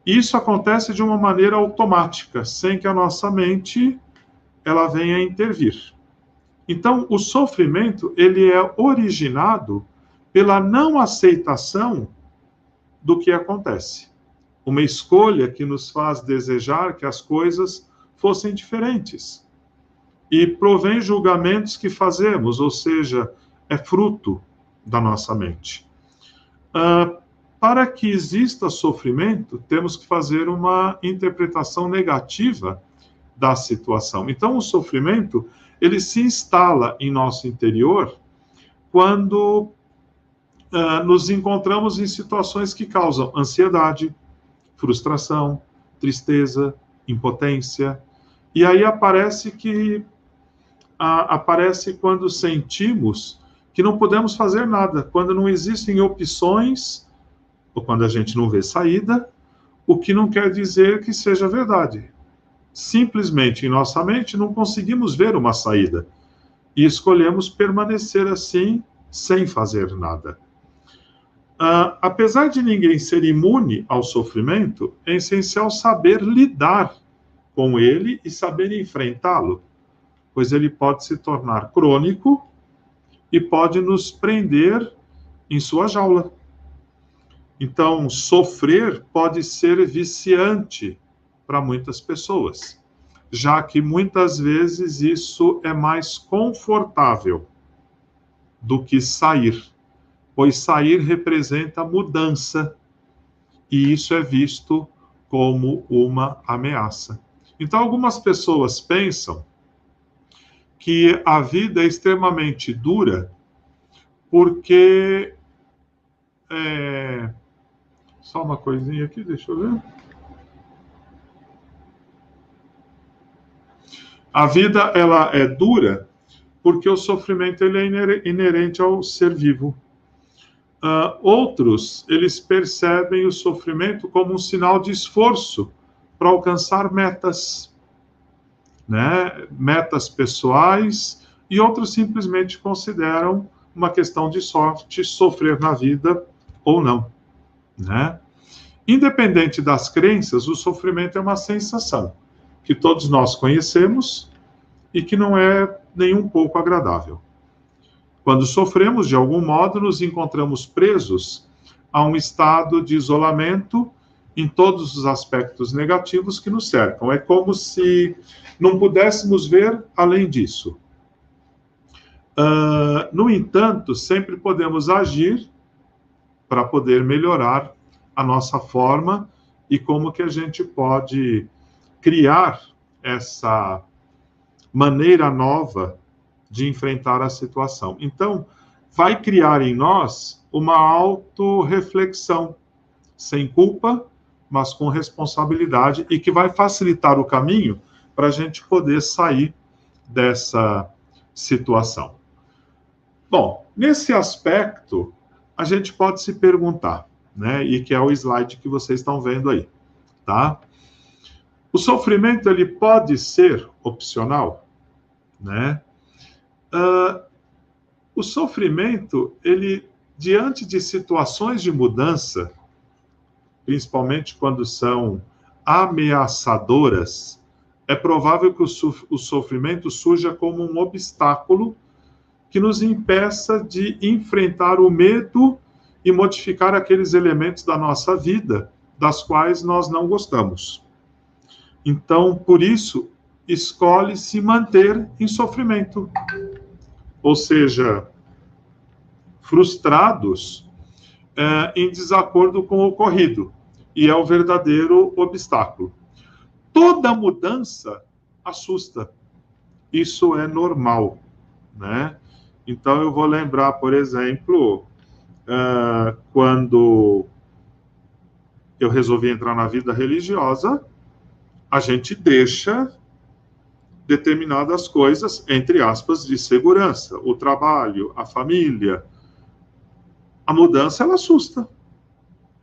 Isso acontece de uma maneira automática, sem que a nossa mente ela venha intervir. Então, o sofrimento ele é originado pela não aceitação do que acontece. Uma escolha que nos faz desejar que as coisas fossem diferentes. E provém julgamentos que fazemos, ou seja, é fruto da nossa mente. Para que exista sofrimento, temos que fazer uma interpretação negativa da situação. Então, o sofrimento, ele se instala em nosso interior quando nos encontramos em situações que causam ansiedade, frustração, tristeza, impotência. E aí aparece quando sentimos que não podemos fazer nada, quando não existem opções, ou quando a gente não vê saída, o que não quer dizer que seja verdade. Simplesmente, em nossa mente, não conseguimos ver uma saída. E escolhemos permanecer assim, sem fazer nada. Apesar de ninguém ser imune ao sofrimento, é essencial saber lidar com ele e saber enfrentá-lo, pois ele pode se tornar crônico e pode nos prender em sua jaula. Então, sofrer pode ser viciante para muitas pessoas, já que muitas vezes isso é mais confortável do que sair, pois sair representa mudança, e isso é visto como uma ameaça. Então, algumas pessoas pensam que a vida é extremamente dura porque... Só uma coisinha aqui, deixa eu ver. A vida, ela é dura porque o sofrimento ele é inerente ao ser vivo. Outros, eles percebem o sofrimento como um sinal de esforço para alcançar metas, né? Metas pessoais, e outros simplesmente consideram uma questão de sorte sofrer na vida ou não, né? Independente das crenças, o sofrimento é uma sensação que todos nós conhecemos e que não é nem um pouco agradável. Quando sofremos, de algum modo, nos encontramos presos a um estado de isolamento em todos os aspectos negativos que nos cercam. É como se não pudéssemos ver além disso. No entanto, sempre podemos agir para poder melhorar a nossa forma e como que a gente pode criar essa maneira nova de enfrentar a situação. Então, vai criar em nós uma autorreflexão, sem culpa, mas com responsabilidade, e que vai facilitar o caminho para a gente poder sair dessa situação. Bom, nesse aspecto, a gente pode se perguntar, né, e que é o slide que vocês estão vendo aí, tá? O sofrimento, ele pode ser opcional, né? O sofrimento, ele, diante de situações de mudança, principalmente quando são ameaçadoras, é provável que o sofrimento surja como um obstáculo que nos impeça de enfrentar o medo e modificar aqueles elementos da nossa vida das quais nós não gostamos. Então, por isso, escolhe se manter em sofrimento. Ou seja, frustrados em desacordo com o ocorrido. E é o verdadeiro obstáculo. Toda mudança assusta. Isso é normal, né? Então, eu vou lembrar, por exemplo, quando eu resolvi entrar na vida religiosa, a gente deixa determinadas coisas, entre aspas, de segurança, o trabalho, a família. A mudança, ela assusta.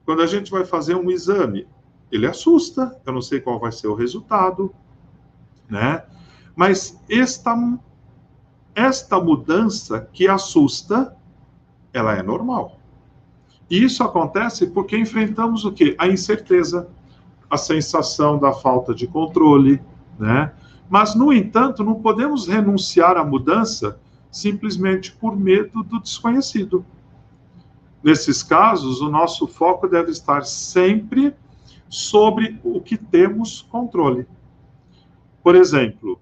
Quando a gente vai fazer um exame, ele assusta, eu não sei qual vai ser o resultado, né? Mas esta mudança que assusta, ela é normal. E isso acontece porque enfrentamos o quê? A incerteza, a sensação da falta de controle, né? Mas, no entanto, não podemos renunciar à mudança simplesmente por medo do desconhecido. Nesses casos, o nosso foco deve estar sempre sobre o que temos controle. Por exemplo,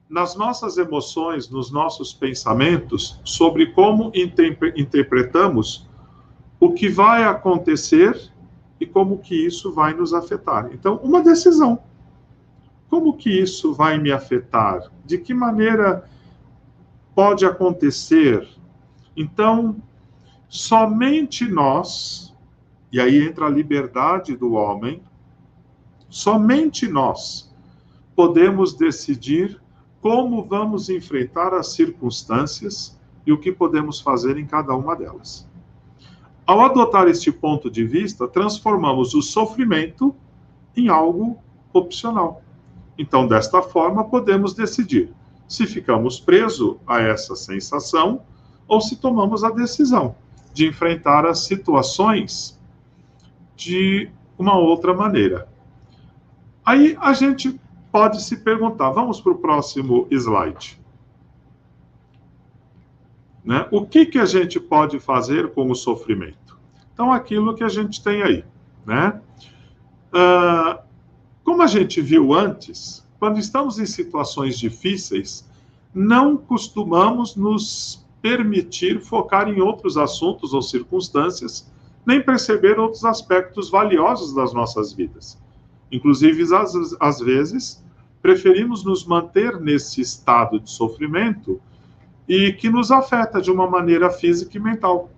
nas nossas emoções, nos nossos pensamentos, sobre como interpretamos o que vai acontecer e como que isso vai nos afetar. Então, uma decisão. Como que isso vai me afetar? De que maneira pode acontecer? Então, somente nós, e aí entra a liberdade do homem, somente nós podemos decidir como vamos enfrentar as circunstâncias e o que podemos fazer em cada uma delas. Ao adotar este ponto de vista, transformamos o sofrimento em algo opcional. Então, desta forma, podemos decidir se ficamos presos a essa sensação ou se tomamos a decisão de enfrentar as situações de uma outra maneira. Aí a gente pode se perguntar, vamos para o próximo slide. Né? O que a gente pode fazer com o sofrimento? Então, aquilo que a gente tem aí. Né? Como a gente viu antes, quando estamos em situações difíceis, não costumamos nos permitir focar em outros assuntos ou circunstâncias, nem perceber outros aspectos valiosos das nossas vidas. Inclusive, às vezes, preferimos nos manter nesse estado de sofrimento e que nos afeta de uma maneira física e mental,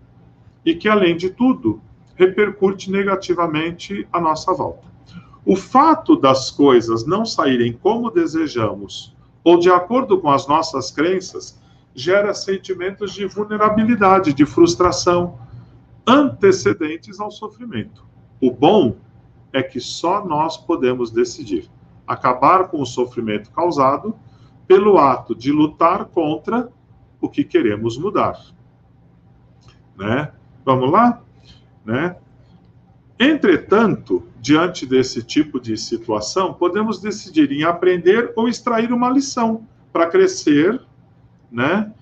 e que, além de tudo, repercute negativamente à nossa volta. O fato das coisas não saírem como desejamos ou de acordo com as nossas crenças gera sentimentos de vulnerabilidade, de frustração, antecedentes ao sofrimento. O bom é que só nós podemos decidir acabar com o sofrimento causado pelo ato de lutar contra o que queremos mudar. Né? Vamos lá? Né? Entretanto, diante desse tipo de situação, podemos decidir em aprender ou extrair uma lição para crescer, né,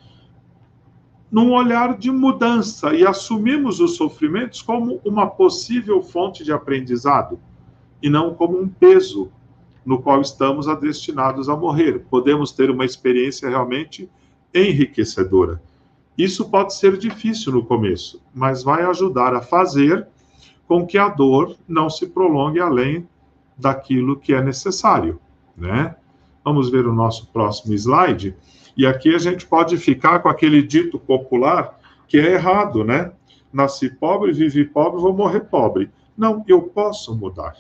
num olhar de mudança e assumirmos os sofrimentos como uma possível fonte de aprendizado e não como um peso no qual estamos destinados a morrer. Podemos ter uma experiência realmente enriquecedora. Isso pode ser difícil no começo, mas vai ajudar a fazer com que a dor não se prolongue além daquilo que é necessário, né? Vamos ver o nosso próximo slide. E aqui a gente pode ficar com aquele dito popular que é errado, né? Nasci pobre, vivi pobre, vou morrer pobre. Não, eu posso mudar,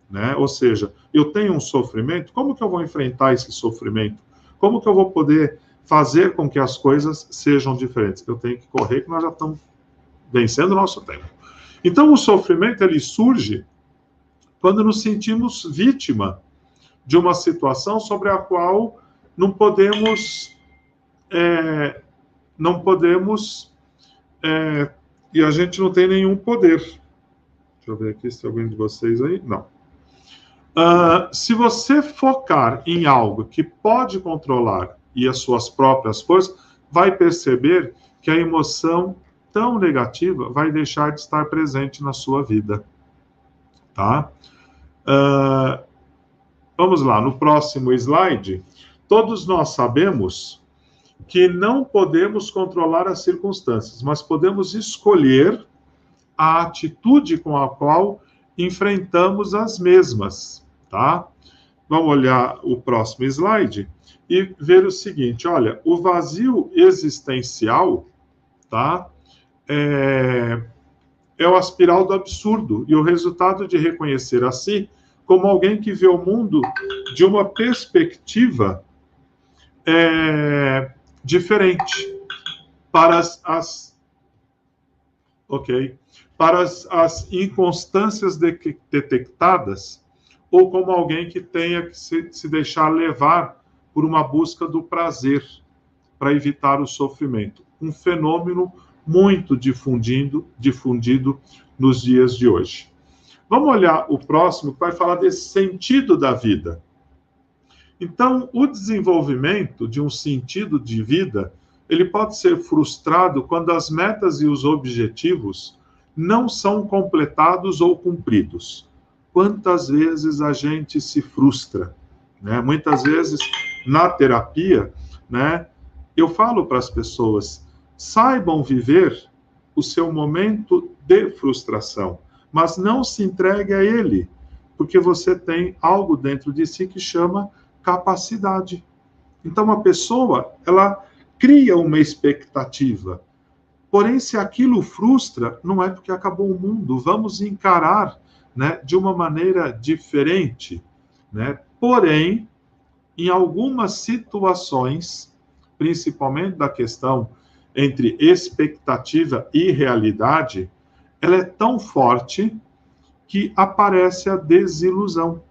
né? Ou seja, eu tenho um sofrimento, como que eu vou enfrentar esse sofrimento? Como que eu vou poder fazer com que as coisas sejam diferentes? Eu tenho que correr, que nós já estamos vencendo o nosso tempo. Então, o sofrimento, ele surge quando nos sentimos vítima de uma situação sobre a qual não podemos, e a gente não tem nenhum poder. Deixa eu ver aqui se tem alguém de vocês aí. Não. Se você focar em algo que pode controlar e as suas próprias forças, vai perceber que a emoção tão negativa vai deixar de estar presente na sua vida. Tá? Vamos lá, no próximo slide. Todos nós sabemos que não podemos controlar as circunstâncias, mas podemos escolher a atitude com a qual enfrentamos as mesmas, tá? Vamos olhar o próximo slide e ver o seguinte, olha, o vazio existencial, tá? É o espiral do absurdo e o resultado de reconhecer a si como alguém que vê o mundo de uma perspectiva diferente para as inconstâncias detectadas ou como alguém que tenha que se deixar levar por uma busca do prazer para evitar o sofrimento. Um fenômeno muito difundido nos dias de hoje. Vamos olhar o próximo, que vai falar desse sentido da vida. Então, o desenvolvimento de um sentido de vida, ele pode ser frustrado quando as metas e os objetivos não são completados ou cumpridos. Quantas vezes a gente se frustra, né? Muitas vezes, na terapia, né, eu falo para as pessoas, saibam viver o seu momento de frustração, mas não se entregue a ele, porque você tem algo dentro de si que chama capacidade. Então, a pessoa, ela cria uma expectativa. Porém, se aquilo frustra, não é porque acabou o mundo. Vamos encarar, né, de uma maneira diferente, né? Porém, em algumas situações, principalmente da questão entre expectativa e realidade, ela é tão forte que aparece a desilusão.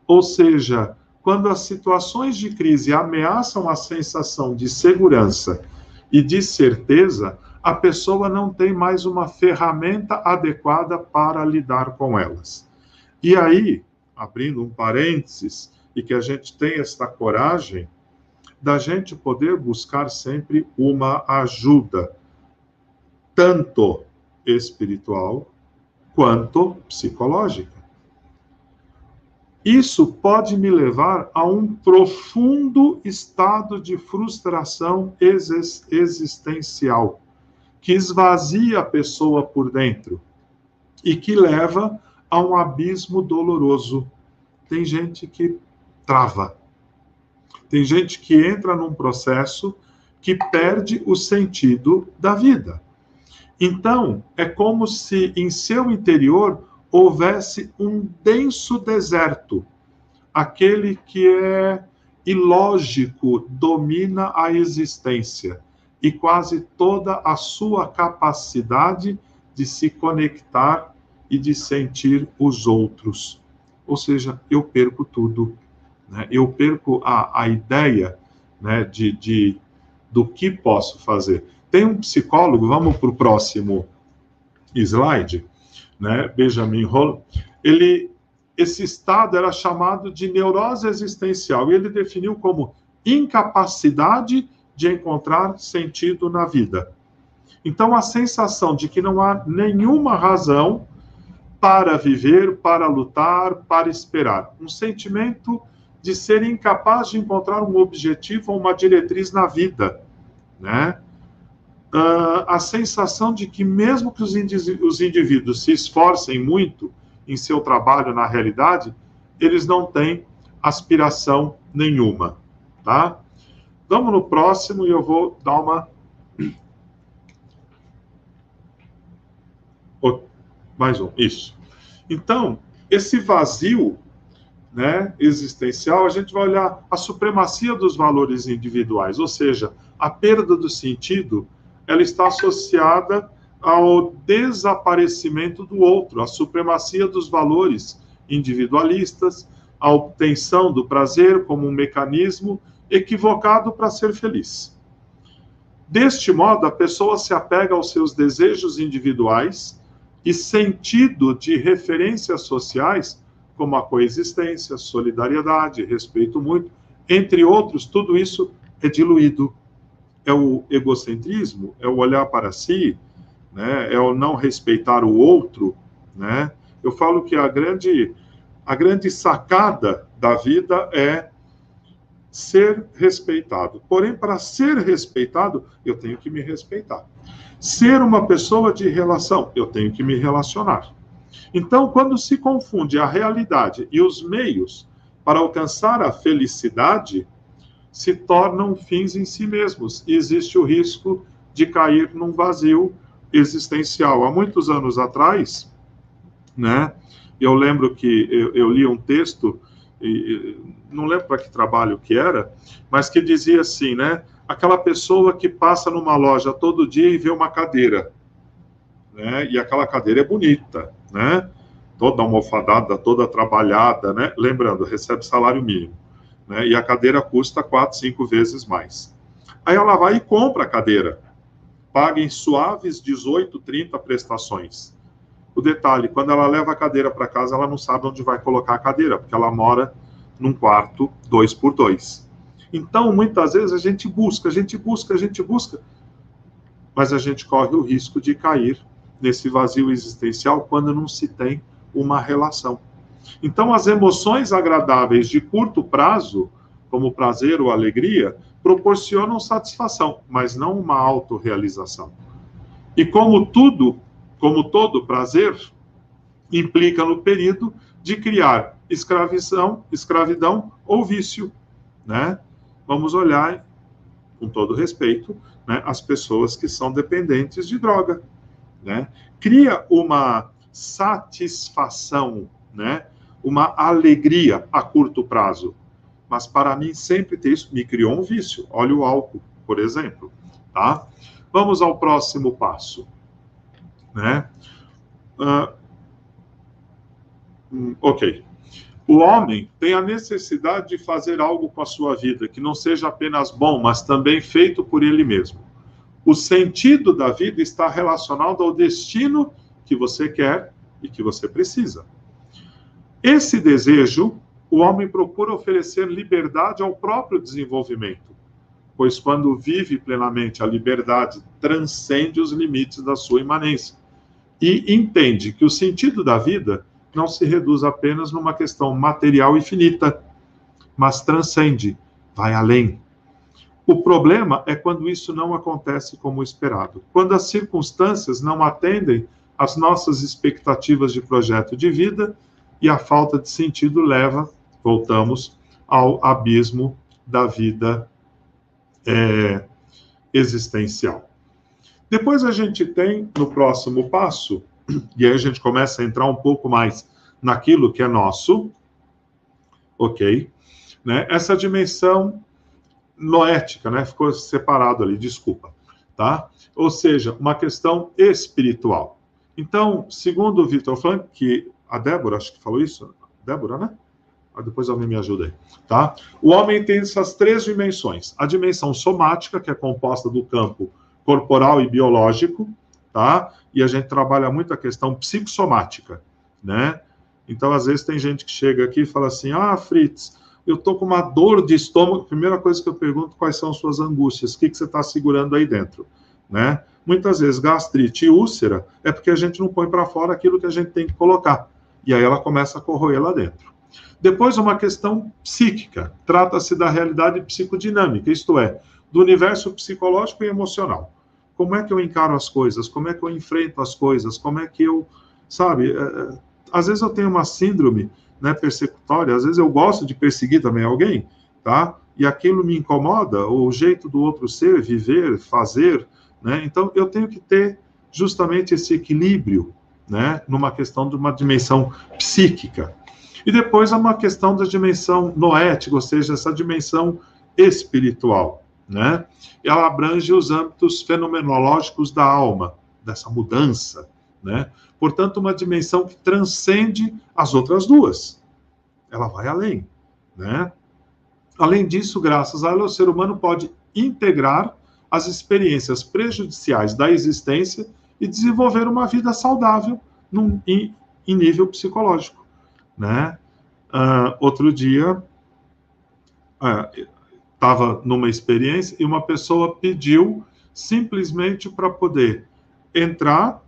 Ou seja, quando as situações de crise ameaçam a sensação de segurança e de certeza, a pessoa não tem mais uma ferramenta adequada para lidar com elas. E aí, abrindo um parênteses, e que a gente tenha esta coragem da gente poder buscar sempre uma ajuda, tanto espiritual quanto psicológica. Isso pode me levar a um profundo estado de frustração existencial, que esvazia a pessoa por dentro e que leva a um abismo doloroso. Tem gente que trava. Tem gente que entra num processo que perde o sentido da vida. Então, é como se em seu interior houvesse um denso deserto. Aquele que é ilógico domina a existência e quase toda a sua capacidade de se conectar e de sentir os outros. Ou seja, eu perco tudo. Né? Eu perco a ideia, né, do que posso fazer. Tem um psicólogo, vamos para o próximo slide, né, Benjamin Roll, esse estado era chamado de neurose existencial, e ele definiu como incapacidade de encontrar sentido na vida. Então, a sensação de que não há nenhuma razão para viver, para lutar, para esperar. Um sentimento de ser incapaz de encontrar um objetivo ou uma diretriz na vida, né? A sensação de que mesmo que os indivíduos se esforcem muito em seu trabalho na realidade, eles não têm aspiração nenhuma, tá? Vamos no próximo e eu vou dar uma... mais um, isso. Então, esse vazio, né, existencial, a gente vai olhar a supremacia dos valores individuais, ou seja, a perda do sentido, ela está associada ao desaparecimento do outro, a supremacia dos valores individualistas, a obtenção do prazer como um mecanismo equivocado para ser feliz. Deste modo, a pessoa se apega aos seus desejos individuais e sentido de referências sociais, como a coexistência, solidariedade, respeito mútuo, entre outros, tudo isso é diluído. É o egocentrismo, é o olhar para si, né? É o não respeitar o outro, né? Eu falo que a grande sacada da vida é ser respeitado. Porém, para ser respeitado, eu tenho que me respeitar. Ser uma pessoa de relação, eu tenho que me relacionar. Então, quando se confunde a realidade e os meios para alcançar a felicidade, se tornam fins em si mesmos. E existe o risco de cair num vazio existencial. Há muitos anos atrás, né, eu lembro que eu li um texto, não lembro para que trabalho que era, mas que dizia assim, né, aquela pessoa que passa numa loja todo dia e vê uma cadeira, né, e aquela cadeira é bonita, né, toda almofadada, toda trabalhada, né, lembrando, recebe salário mínimo. Né, e a cadeira custa 4, 5 vezes mais. Aí ela vai e compra a cadeira, paga em suaves 18, 30 prestações. O detalhe, quando ela leva a cadeira para casa, ela não sabe onde vai colocar a cadeira, porque ela mora num quarto 2x2. Então, muitas vezes, a gente busca, mas a gente corre o risco de cair nesse vazio existencial quando não se tem uma relação. Então, as emoções agradáveis de curto prazo, como prazer ou alegria, proporcionam satisfação, mas não uma autorrealização. E como todo prazer, implica no período de criar escravidão ou vício, né? Vamos olhar, com todo respeito, né, as pessoas que são dependentes de droga, né? Cria uma satisfação, né? Uma alegria a curto prazo. Mas para mim sempre ter isso me criou um vício. Olha o álcool, por exemplo, tá? Vamos ao próximo passo, né? Ok. O homem tem a necessidade de fazer algo com a sua vida, que não seja apenas bom, mas também feito por ele mesmo. O sentido da vida está relacionado ao destino que você quer e que você precisa. Esse desejo, o homem procura oferecer liberdade ao próprio desenvolvimento, pois quando vive plenamente a liberdade, transcende os limites da sua imanência e entende que o sentido da vida não se reduz apenas numa questão material e finita, mas transcende, vai além. O problema é quando isso não acontece como esperado, quando as circunstâncias não atendem às nossas expectativas de projeto de vida e a falta de sentido leva, voltamos, ao abismo da vida existencial. Depois a gente tem, no próximo passo, e aí a gente começa a entrar um pouco mais naquilo que é nosso, ok? Né? Essa dimensão noética, né? Ficou separado ali, desculpa, tá? Ou seja, uma questão espiritual. Então, segundo o Victor Frankl, que a Débora, acho que falou isso, Débora, né? Depois alguém me ajuda aí, tá? O homem tem essas três dimensões. A dimensão somática, que é composta do campo corporal e biológico, tá? E a gente trabalha muito a questão psicossomática, né? Então, às vezes, tem gente que chega aqui e fala assim, Fritz, eu tô com uma dor de estômago. Primeira coisa que eu pergunto, quais são suas angústias? O que você está segurando aí dentro, né? Muitas vezes, gastrite e úlcera é porque a gente não põe para fora aquilo que a gente tem que colocar. E aí ela começa a corroer lá dentro. Depois, uma questão psíquica. Trata-se da realidade psicodinâmica, isto é, do universo psicológico e emocional. Como é que eu encaro as coisas? Como é que eu enfrento as coisas? Como é que eu, sabe... Às vezes eu tenho uma síndrome, né, persecutória, às vezes eu gosto de perseguir também alguém, tá? E aquilo me incomoda, o jeito do outro ser, viver, fazer, né? Então eu tenho que ter justamente esse equilíbrio, né, numa questão de uma dimensão psíquica. E depois há uma questão da dimensão noética, ou seja, essa dimensão espiritual, né? Ela abrange os âmbitos fenomenológicos da alma, dessa mudança, né? Portanto, uma dimensão que transcende as outras duas. Ela vai além, né? Além disso, graças a ela, o ser humano pode integrar as experiências prejudiciais da existência e desenvolver uma vida saudável em nível psicológico, né? Outro dia, estava numa experiência e uma pessoa pediu simplesmente para poder entrar,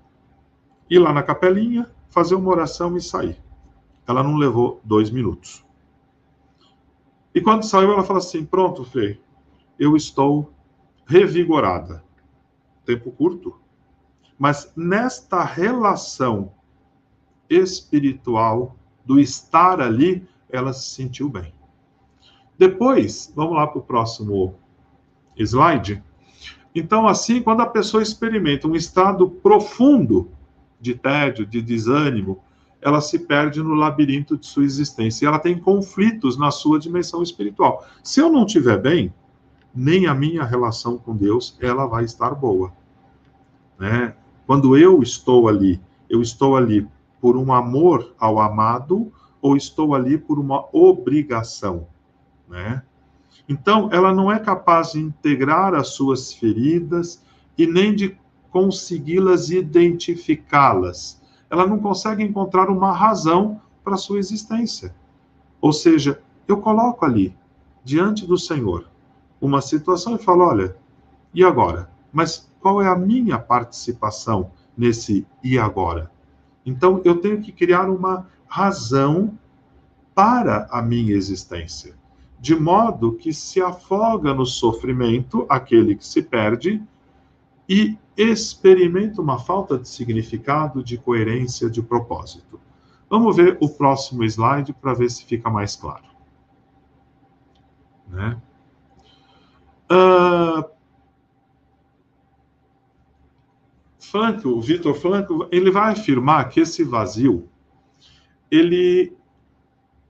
ir lá na capelinha, fazer uma oração e sair. Ela não levou 2 minutos. E quando saiu, ela falou assim, pronto, Frei, eu estou revigorada. Tempo curto. Mas nesta relação espiritual, do estar ali, ela se sentiu bem. Depois, vamos lá para o próximo slide. Então, assim, quando a pessoa experimenta um estado profundo de tédio, de desânimo, ela se perde no labirinto de sua existência. E ela tem conflitos na sua dimensão espiritual. Se eu não estiver bem, nem a minha relação com Deus, ela vai estar boa, né? Quando eu estou ali por um amor ao amado, ou estou ali por uma obrigação, né? Então, ela não é capaz de integrar as suas feridas e nem de consegui-las identificá-las. Ela não consegue encontrar uma razão para a sua existência. Ou seja, eu coloco ali, diante do Senhor, uma situação e falo, olha, e agora? Mas qual é a minha participação nesse e agora? Então, eu tenho que criar uma razão para a minha existência, de modo que se afoga no sofrimento aquele que se perde e experimenta uma falta de significado, de coerência, de propósito. Vamos ver o próximo slide para ver se fica mais claro, né? O Victor Frankl, ele vai afirmar que esse vazio, ele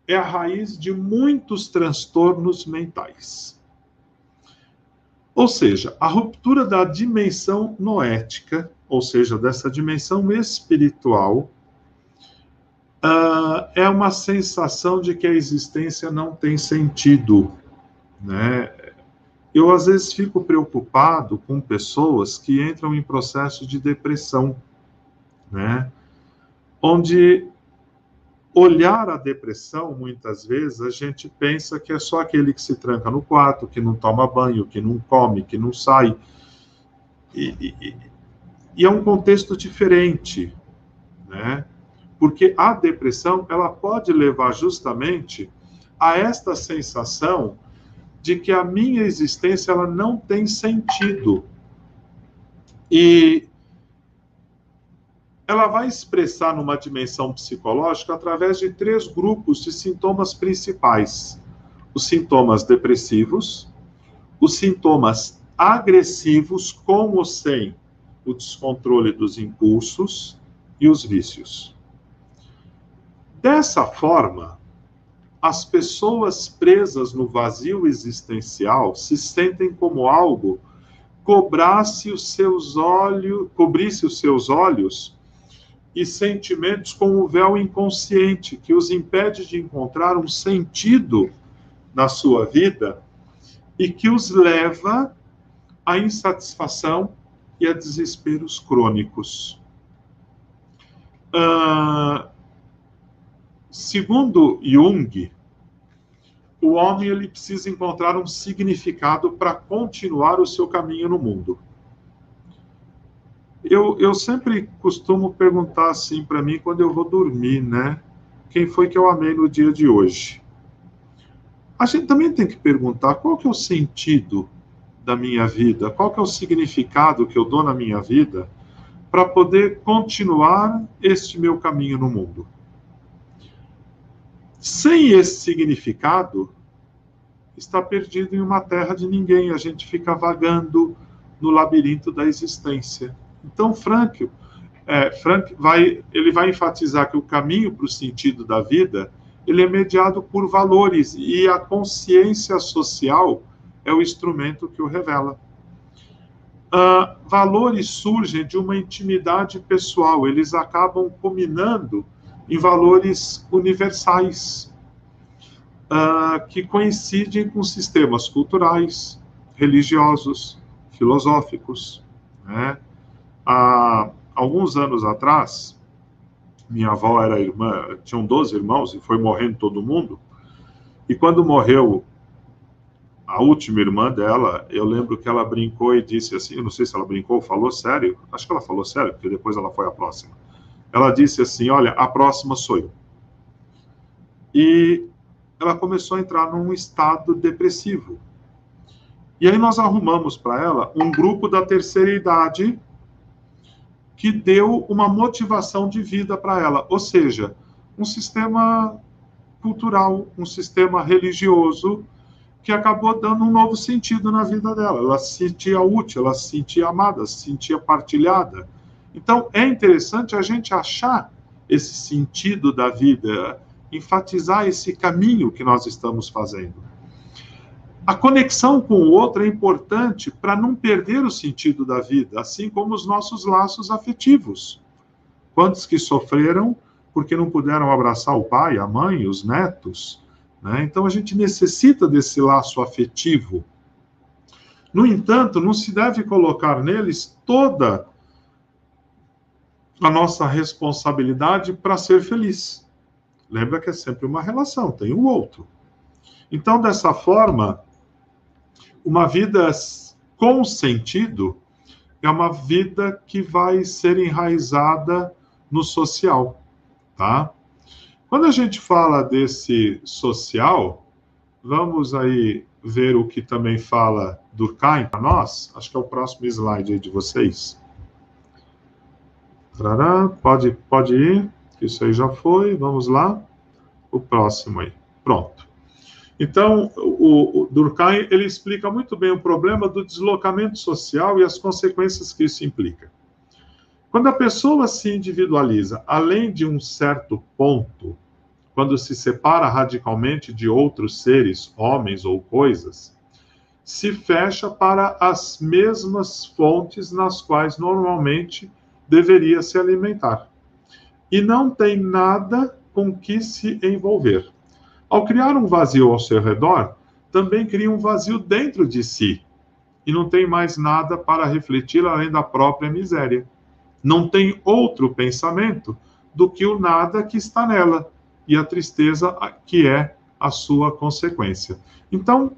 é a raiz de muitos transtornos mentais. Ou seja, a ruptura da dimensão noética, ou seja, dessa dimensão espiritual, é uma sensação de que a existência não tem sentido, né? Eu, às vezes, fico preocupado com pessoas que entram em processo de depressão, né? Onde olhar a depressão, muitas vezes, a gente pensa que é só aquele que se tranca no quarto, que não toma banho, que não come, que não sai. E é um contexto diferente, né? Porque a depressão, ela pode levar justamente a esta sensação de que a minha existência ela não tem sentido. E ela vai expressar numa dimensão psicológica através de 3 grupos de sintomas principais. Os sintomas depressivos, os sintomas agressivos, com ou sem o descontrole dos impulsos, e os vícios. Dessa forma, as pessoas presas no vazio existencial se sentem como algo cobrisse os seus olhos e sentimentos com um véu inconsciente que os impede de encontrar um sentido na sua vida e que os leva à insatisfação e a desesperos crônicos. Segundo Jung, o homem ele precisa encontrar um significado para continuar o seu caminho no mundo. Eu sempre costumo perguntar assim para mim quando eu vou dormir, né? Quem foi que eu amei no dia de hoje? A gente também tem que perguntar qual que é o sentido da minha vida, qual que é o significado que eu dou na minha vida para poder continuar este meu caminho no mundo. Sem esse significado, está perdido em uma terra de ninguém. A gente fica vagando no labirinto da existência. Então, Frank vai enfatizar que o caminho para o sentido da vida ele é mediado por valores e a consciência social é o instrumento que o revela. Valores surgem de uma intimidade pessoal. Eles acabam culminando em valores universais, que coincidem com sistemas culturais, religiosos, filosóficos, né? Há alguns anos atrás, minha avó era irmã, tinham 12 irmãos e foi morrendo todo mundo, e quando morreu a última irmã dela, eu lembro que ela brincou e disse assim, eu não sei se ela brincou ou falou sério, acho que ela falou sério, porque depois ela foi a próxima. Ela disse assim, olha, a próxima sou eu. E ela começou a entrar num estado depressivo. E aí nós arrumamos para ela um grupo da terceira idade que deu uma motivação de vida para ela, ou seja, um sistema cultural, um sistema religioso que acabou dando um novo sentido na vida dela. Ela se sentia útil, ela se sentia amada, se sentia partilhada. Então, é interessante a gente achar esse sentido da vida, enfatizar esse caminho que nós estamos fazendo. A conexão com o outro é importante para não perder o sentido da vida, assim como os nossos laços afetivos. Quantos que sofreram porque não puderam abraçar o pai, a mãe, os netos, né? Então, a gente necessita desse laço afetivo. No entanto, não se deve colocar neles toda a nossa responsabilidade para ser feliz. Lembra que é sempre uma relação, tem o outro. Então, dessa forma, uma vida com sentido é uma vida que vai ser enraizada no social, tá? Quando a gente fala desse social, vamos aí ver o que também fala Durkheim para nós. Acho que é o próximo slide aí de vocês. Pode ir, isso aí já foi, vamos lá. O próximo aí, pronto. Então, o Durkheim, ele explica muito bem o problema do deslocamento social e as consequências que isso implica. Quando a pessoa se individualiza, além de um certo ponto, quando se separa radicalmente de outros seres, homens ou coisas, se fecha para as mesmas fontes nas quais normalmente deveria se alimentar. E não tem nada com que se envolver. Ao criar um vazio ao seu redor, também cria um vazio dentro de si, e não tem mais nada para refletir além da própria miséria. Não tem outro pensamento do que o nada que está nela, e a tristeza que é a sua consequência. Então,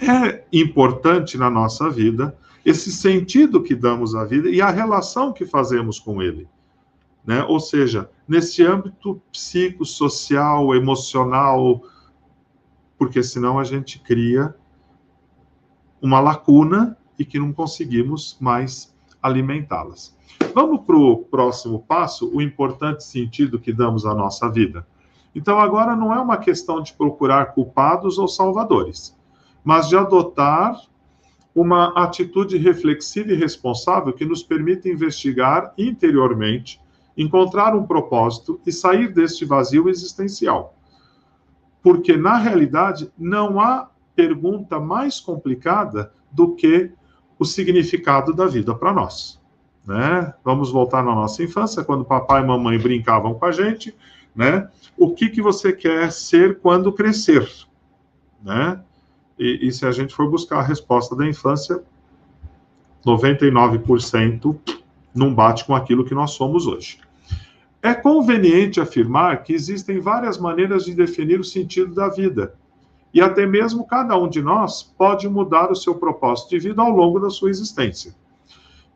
é importante na nossa vida esse sentido que damos à vida e a relação que fazemos com ele, né? Ou seja, nesse âmbito psicossocial, emocional, porque senão a gente cria uma lacuna e que não conseguimos mais alimentá-las. Vamos para o próximo passo, o importante sentido que damos à nossa vida. Então, agora não é uma questão de procurar culpados ou salvadores, mas de adotar uma atitude reflexiva e responsável que nos permita investigar interiormente, encontrar um propósito e sair deste vazio existencial. Porque, na realidade, não há pergunta mais complicada do que o significado da vida para nós, né? Vamos voltar na nossa infância, quando papai e mamãe brincavam com a gente, né? O que você quer ser quando crescer, né? E se a gente for buscar a resposta da infância, 99% não bate com aquilo que nós somos hoje. É conveniente afirmar que existem várias maneiras de definir o sentido da vida, e até mesmo cada um de nós pode mudar o seu propósito de vida ao longo da sua existência.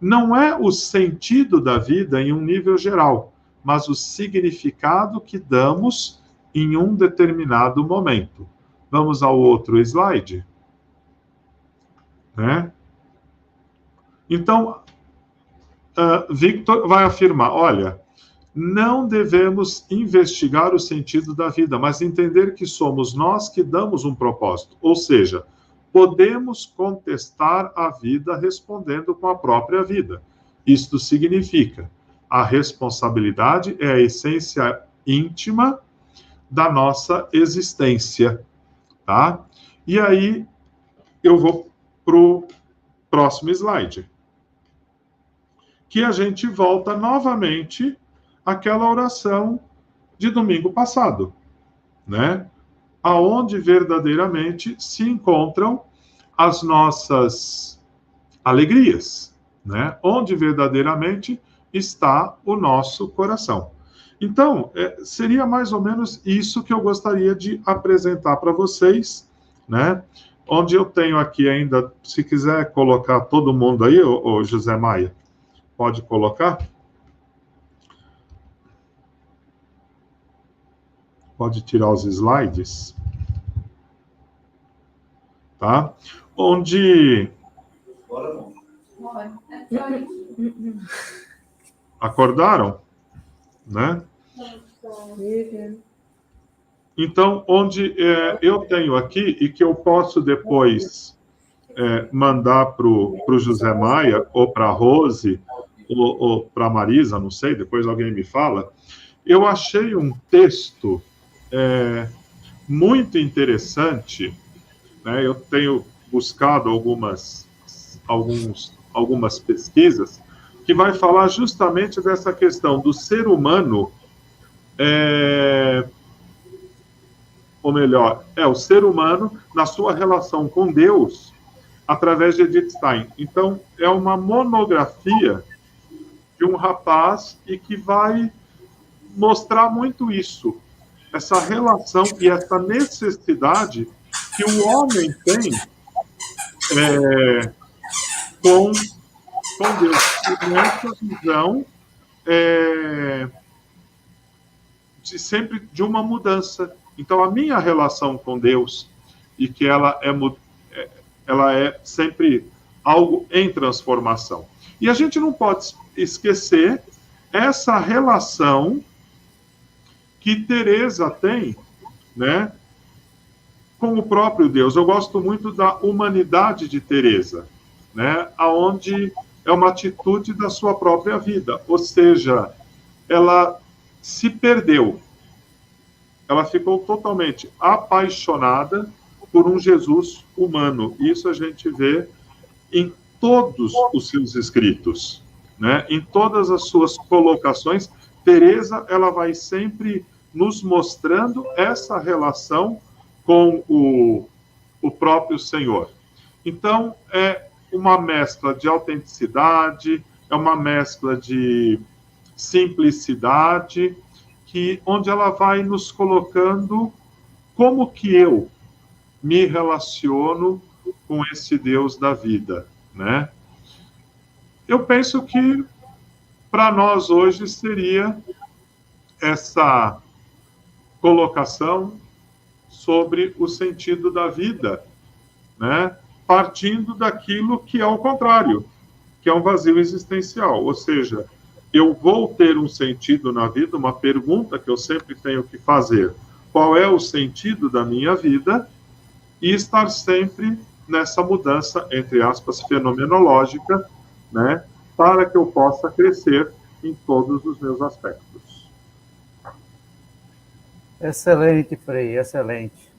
Não é o sentido da vida em um nível geral, mas o significado que damos em um determinado momento. Vamos ao outro slide, né? Então, Victor vai afirmar, olha, não devemos investigar o sentido da vida, mas entender que somos nós que damos um propósito. Ou seja, podemos contestar a vida respondendo com a própria vida. Isto significa, a responsabilidade é a essência íntima da nossa existência, tá? E aí, eu vou para o próximo slide. Que a gente volta novamente àquela oração de domingo passado, né? Aonde verdadeiramente se encontram as nossas alegrias, né? Onde verdadeiramente está o nosso coração. Então, seria mais ou menos isso que eu gostaria de apresentar para vocês, né? Onde eu tenho aqui ainda, se quiser colocar todo mundo aí, ô José Maia, pode colocar? Pode tirar os slides, tá? Onde... Acordaram? Né? Então, onde eu tenho aqui, e que eu posso depois mandar para o José Maia, ou para a Rose, ou para a Marisa, não sei, depois alguém me fala, eu achei um texto muito interessante, né? Eu tenho buscado algumas pesquisas que vai falar justamente dessa questão do ser humano, ou melhor, o ser humano na sua relação com Deus, através de Edith Stein. Então, é uma monografia de um rapaz e que vai mostrar muito isso, essa relação e essa necessidade que o homem tem com Deus. E nessa visão sempre de uma mudança. Então, a minha relação com Deus, e que ela é sempre algo em transformação. E a gente não pode esquecer essa relação que Teresa tem, né, com o próprio Deus. Eu gosto muito da humanidade de Teresa, né, aonde é uma atitude da sua própria vida, ou seja, ela se perdeu, ela ficou totalmente apaixonada por um Jesus humano. Isso a gente vê em todos os seus escritos, né, em todas as suas colocações. Teresa, ela vai sempre nos mostrando essa relação com o próprio Senhor. Então, é uma mescla de autenticidade, é uma mescla de simplicidade, onde ela vai nos colocando como que eu me relaciono com esse Deus da vida, né? Eu penso que para nós hoje seria essa colocação sobre o sentido da vida, né? Partindo daquilo que é o contrário, que é um vazio existencial. Ou seja, eu vou ter um sentido na vida, uma pergunta que eu sempre tenho que fazer: qual é o sentido da minha vida? E estar sempre nessa mudança, entre aspas, fenomenológica, né? Para que eu possa crescer em todos os meus aspectos. Excelente, Frei, excelente.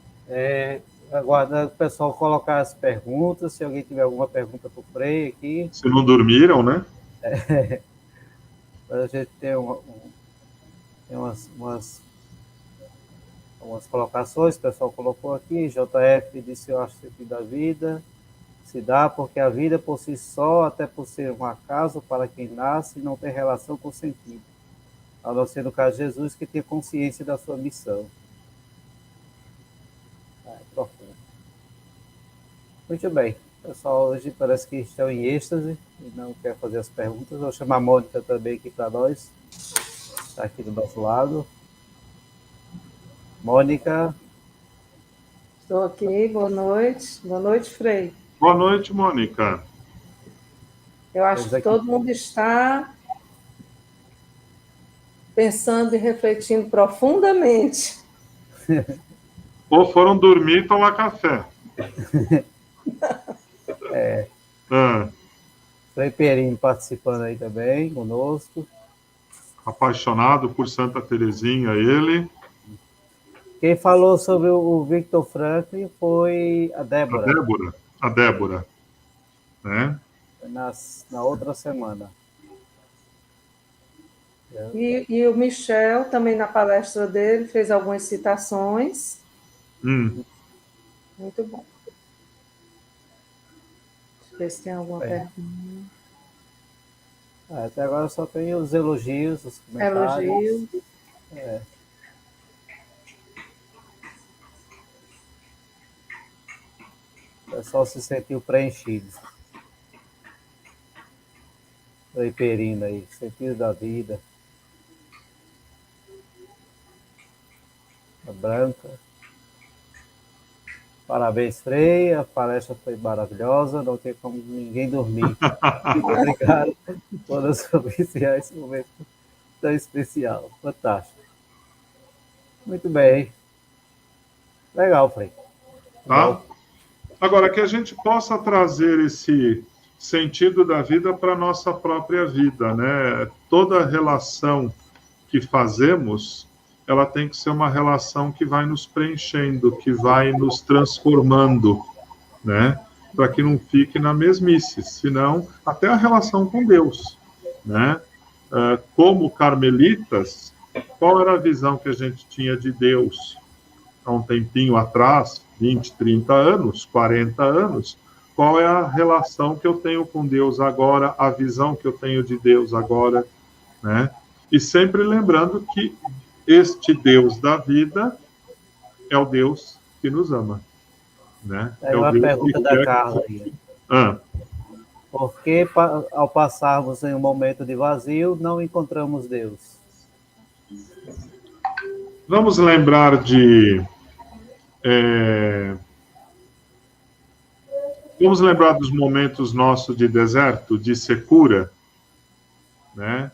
Aguardando o pessoal colocar as perguntas, se alguém tiver alguma pergunta para o Frei aqui. Se não dormiram, né? A gente tem umas colocações, o pessoal colocou aqui. JF disse: eu acho que o sentido da vida se dá porque a vida por si só, até por ser um acaso para quem nasce, não tem relação com o sentido, a não ser no caso de Jesus, que tem consciência da sua missão. Profundo. Muito bem. O pessoal hoje parece que estão em êxtase e não quer fazer as perguntas. Vou chamar a Mônica também aqui para nós. Está aqui do nosso lado. Mônica. Estou aqui, boa noite. Boa noite, Frei. Boa noite, Mônica. Eu acho que todo mundo está pensando e refletindo profundamente. Ou foram dormir e tomar café. Frei Pierino participando aí também, conosco. Apaixonado por Santa Terezinha, ele. Quem falou sobre o Victor Franklin foi a Débora. A Débora. Né? Na outra semana. E o Michel, também na palestra dele, fez algumas citações. Muito bom. Deixa eu ver se tem alguma pergunta. Até agora só tem os elogios, os comentários. Elogios. O pessoal se sentiu preenchido. Frei Pierino aí, sentido da vida. A Branca. Parabéns, Frei. A palestra foi maravilhosa. Não tem como ninguém dormir. Muito obrigado por nos propiciar esse momento tão especial. Fantástico. Muito bem. Legal, Frei. Tá? Agora, que a gente possa trazer esse sentido da vida para a nossa própria vida, né? Toda relação que fazemos, ela tem que ser uma relação que vai nos preenchendo, que vai nos transformando, né? Para que não fique na mesmice, senão até a relação com Deus, né? Como carmelitas, qual era a visão que a gente tinha de Deus há um tempinho atrás, 20, 30 anos, 40 anos? Qual é a relação que eu tenho com Deus agora, a visão que eu tenho de Deus agora, né? E sempre lembrando que este Deus da vida é o Deus que nos ama, né? É uma pergunta da Carla aí. Por que, ao passarmos em um momento de vazio, não encontramos Deus? Vamos lembrar Vamos lembrar dos momentos nossos de deserto, de secura, né?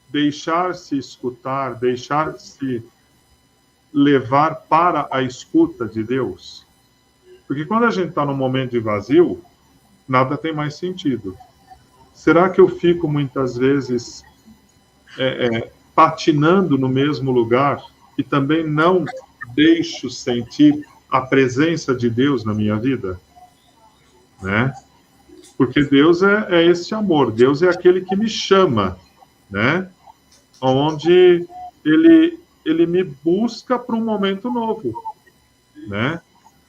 Deixar-se escutar, deixar-se levar para a escuta de Deus. Porque quando a gente está num momento de vazio, nada tem mais sentido. Será que eu fico muitas vezes patinando no mesmo lugar e também não deixo sentir a presença de Deus na minha vida? Né? Porque Deus é esse amor, Deus é aquele que me chama, né? Onde Ele ele me busca para um momento novo, né?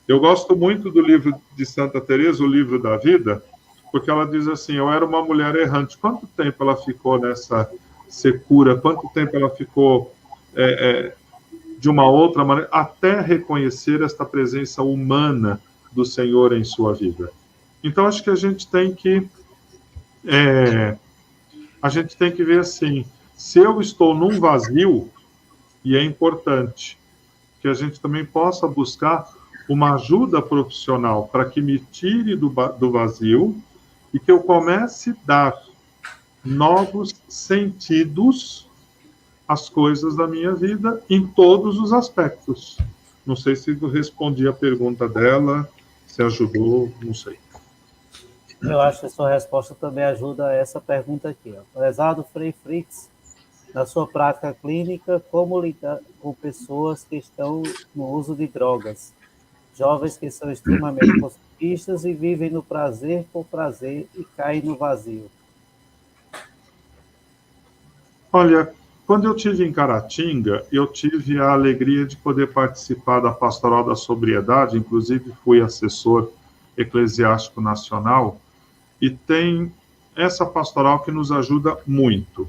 Eu gosto muito do livro de Santa Teresa, O Livro da Vida, porque ela diz assim: eu era uma mulher errante. Quanto tempo ela ficou nessa secura? Quanto tempo ela ficou de uma outra maneira, até reconhecer esta presença humana do Senhor em sua vida? Então, acho que a gente tem que ver assim, se eu estou num vazio, e é importante que a gente também possa buscar uma ajuda profissional para que me tire do vazio e que eu comece a dar novos sentidos às coisas da minha vida em todos os aspectos. Não sei se eu respondi a pergunta dela, se ajudou, não sei. Eu acho que a sua resposta também ajuda a essa pergunta aqui. Ó. Prezado Frei Fritz, na sua prática clínica, como lidar com pessoas que estão no uso de drogas? Jovens que são extremamente consumistas e vivem no prazer por prazer e caem no vazio. Olha, quando eu estive em Caratinga, eu tive a alegria de poder participar da Pastoral da Sobriedade, inclusive fui assessor eclesiástico nacional, e tem essa pastoral que nos ajuda muito.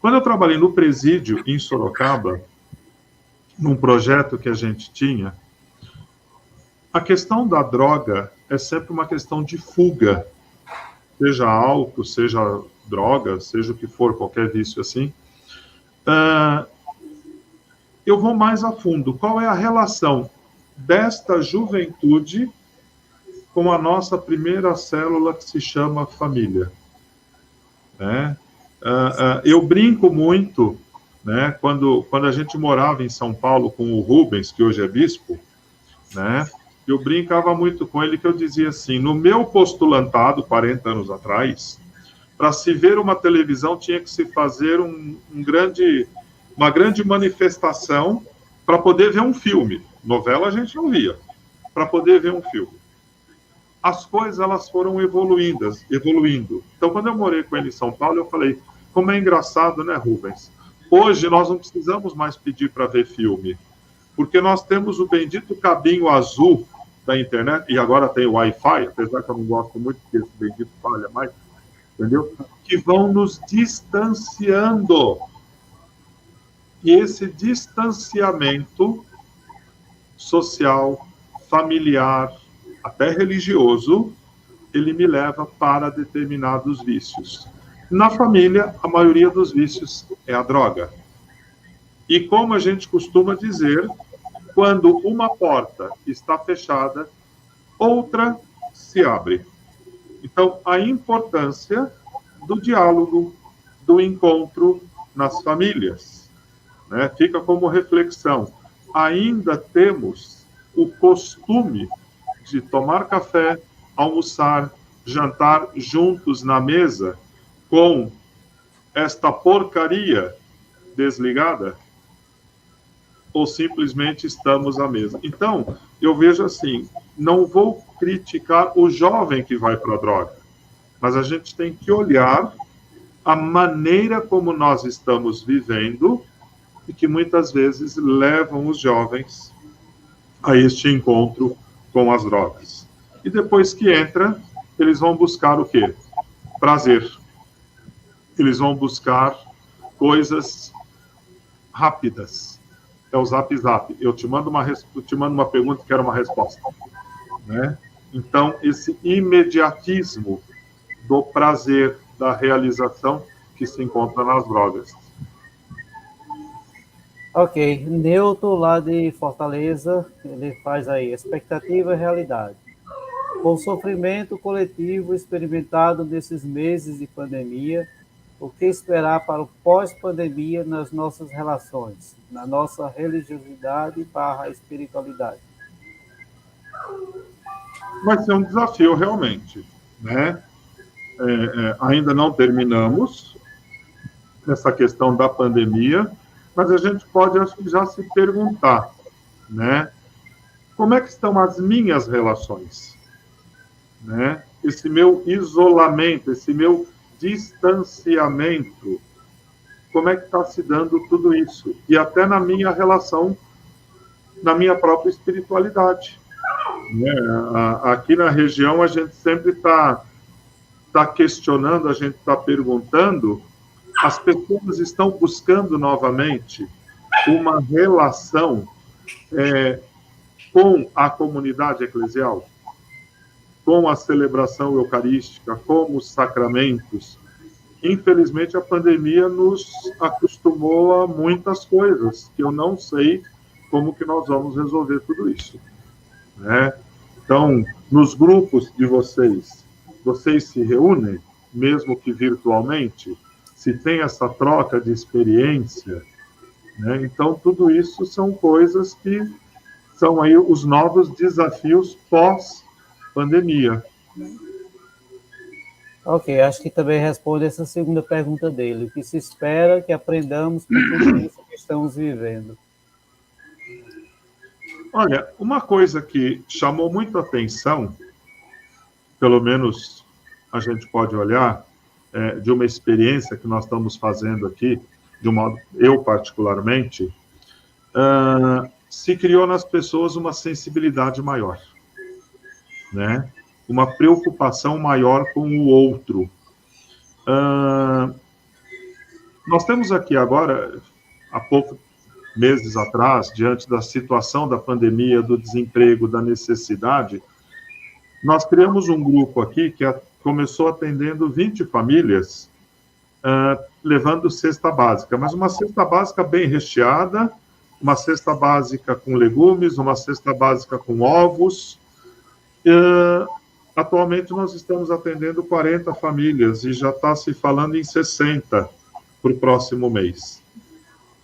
Quando eu trabalhei no presídio em Sorocaba, num projeto que a gente tinha, a questão da droga é sempre uma questão de fuga, seja álcool, seja droga, seja o que for, qualquer vício assim. Eu vou mais a fundo. Qual é a relação desta juventude com a nossa primeira célula que se chama família? Né? Eu brinco muito, né, quando a gente morava em São Paulo com o Rubens, que hoje é bispo, né, eu brincava muito com ele, que eu dizia assim: no meu postulantado, 40 anos atrás, para se ver uma televisão tinha que se fazer uma grande manifestação para poder ver um filme. Novela a gente não via, para poder ver um filme. As coisas elas foram evoluindo. Então, quando eu morei com ele em São Paulo, eu falei: como é engraçado, né, Rubens? Hoje nós não precisamos mais pedir para ver filme, porque nós temos o bendito cabinho azul da internet, e agora tem o Wi-Fi, apesar que eu não gosto muito, porque esse bendito falha mais, entendeu? Que vão nos distanciando. E esse distanciamento social, familiar, até religioso, ele me leva para determinados vícios. Na família, a maioria dos vícios é a droga. E como a gente costuma dizer, quando uma porta está fechada, outra se abre. Então, a importância do diálogo, do encontro nas famílias, né? Fica como reflexão. Ainda temos o costume de tomar café, almoçar, jantar juntos na mesa com esta porcaria desligada? Ou simplesmente estamos à mesa? Então, eu vejo assim, não vou criticar o jovem que vai para a droga, mas a gente tem que olhar a maneira como nós estamos vivendo e que muitas vezes levam os jovens a este encontro com as drogas. E depois que entra, eles vão buscar o quê? Prazer. Eles vão buscar coisas rápidas. É o zap zap. Eu te mando uma pergunta e quero uma resposta, né? Então, esse imediatismo do prazer, da realização que se encontra nas drogas. Ok, Newton, lá de Fortaleza, ele faz aí, expectativa e realidade. Com o sofrimento coletivo experimentado nesses meses de pandemia, o que esperar para o pós-pandemia nas nossas relações, na nossa religiosidade / espiritualidade? Vai ser um desafio, realmente, né? Ainda não terminamos essa questão da pandemia, mas a gente pode, acho que, já se perguntar, né? Como é que estão as minhas relações? Né? Esse meu isolamento, esse meu distanciamento, como é que está se dando tudo isso. E até na minha relação, na minha própria espiritualidade. Né? Aqui na região, a gente sempre está questionando, a gente está perguntando, as pessoas estão buscando novamente uma relação com a comunidade eclesial, com a celebração eucarística, com os sacramentos. Infelizmente, a pandemia nos acostumou a muitas coisas, que eu não sei como que nós vamos resolver tudo isso. Né? Então, nos grupos de vocês se reúnem, mesmo que virtualmente, se tem essa troca de experiência, né? Então, tudo isso são coisas que são aí os novos desafios pós-pandemia. Ok, acho que também responde essa segunda pergunta dele. O que se espera que aprendamos com tudo isso que estamos vivendo? Olha, uma coisa que chamou muito a atenção, pelo menos a gente pode olhar, de uma experiência que nós estamos fazendo aqui, de um modo, eu particularmente, se criou nas pessoas uma sensibilidade maior, né? Uma preocupação maior com o outro. Nós temos aqui agora, há poucos meses atrás, diante da situação da pandemia, do desemprego, da necessidade, nós criamos um grupo aqui que começou atendendo 20 famílias, levando cesta básica, mas uma cesta básica bem recheada, uma cesta básica com legumes, uma cesta básica com ovos. Atualmente nós estamos atendendo 40 famílias e já está se falando em 60 para o próximo mês.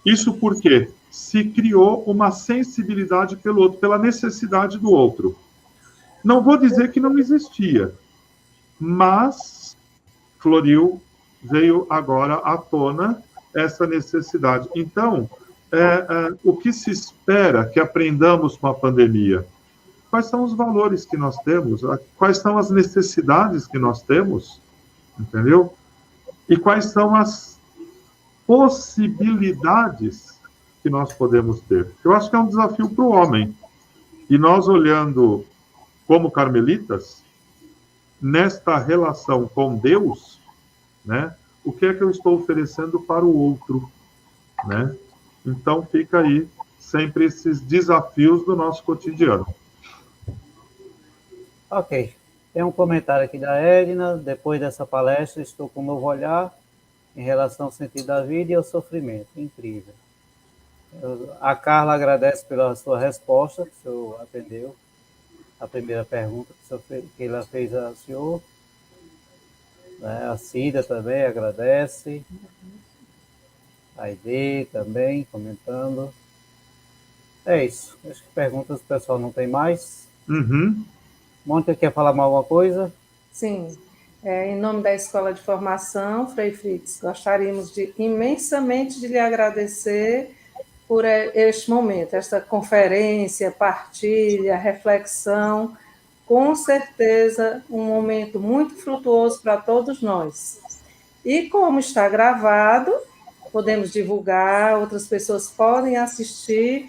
Isso porque se criou uma sensibilidade pelo outro, pela necessidade do outro. Não vou dizer que não existia, mas floriu, veio agora à tona essa necessidade. Então, o que se espera que aprendamos com a pandemia? Quais são os valores que nós temos? Quais são as necessidades que nós temos? Entendeu? E quais são as possibilidades que nós podemos ter? Eu acho que é um desafio para o homem. E nós, olhando como carmelitas, nesta relação com Deus, né, o que é que eu estou oferecendo para o outro? Né? Então, fica aí sempre esses desafios do nosso cotidiano. Ok. Tem um comentário aqui da Edna. Depois dessa palestra, estou com um novo olhar em relação ao sentido da vida e ao sofrimento. Incrível. A Carla agradece pela sua resposta, que o senhor atendeu a primeira pergunta que ela fez ao senhor. A Cida também agradece. A Aide também comentando. É isso. Acho que perguntas o pessoal não tem mais. Mônica, quer falar mais alguma coisa? Sim. Em nome da Escola de Formação, Frei Fritz, gostaríamos imensamente de lhe agradecer por este momento, esta conferência, partilha, reflexão, com certeza um momento muito frutuoso para todos nós. E como está gravado, podemos divulgar, outras pessoas podem assistir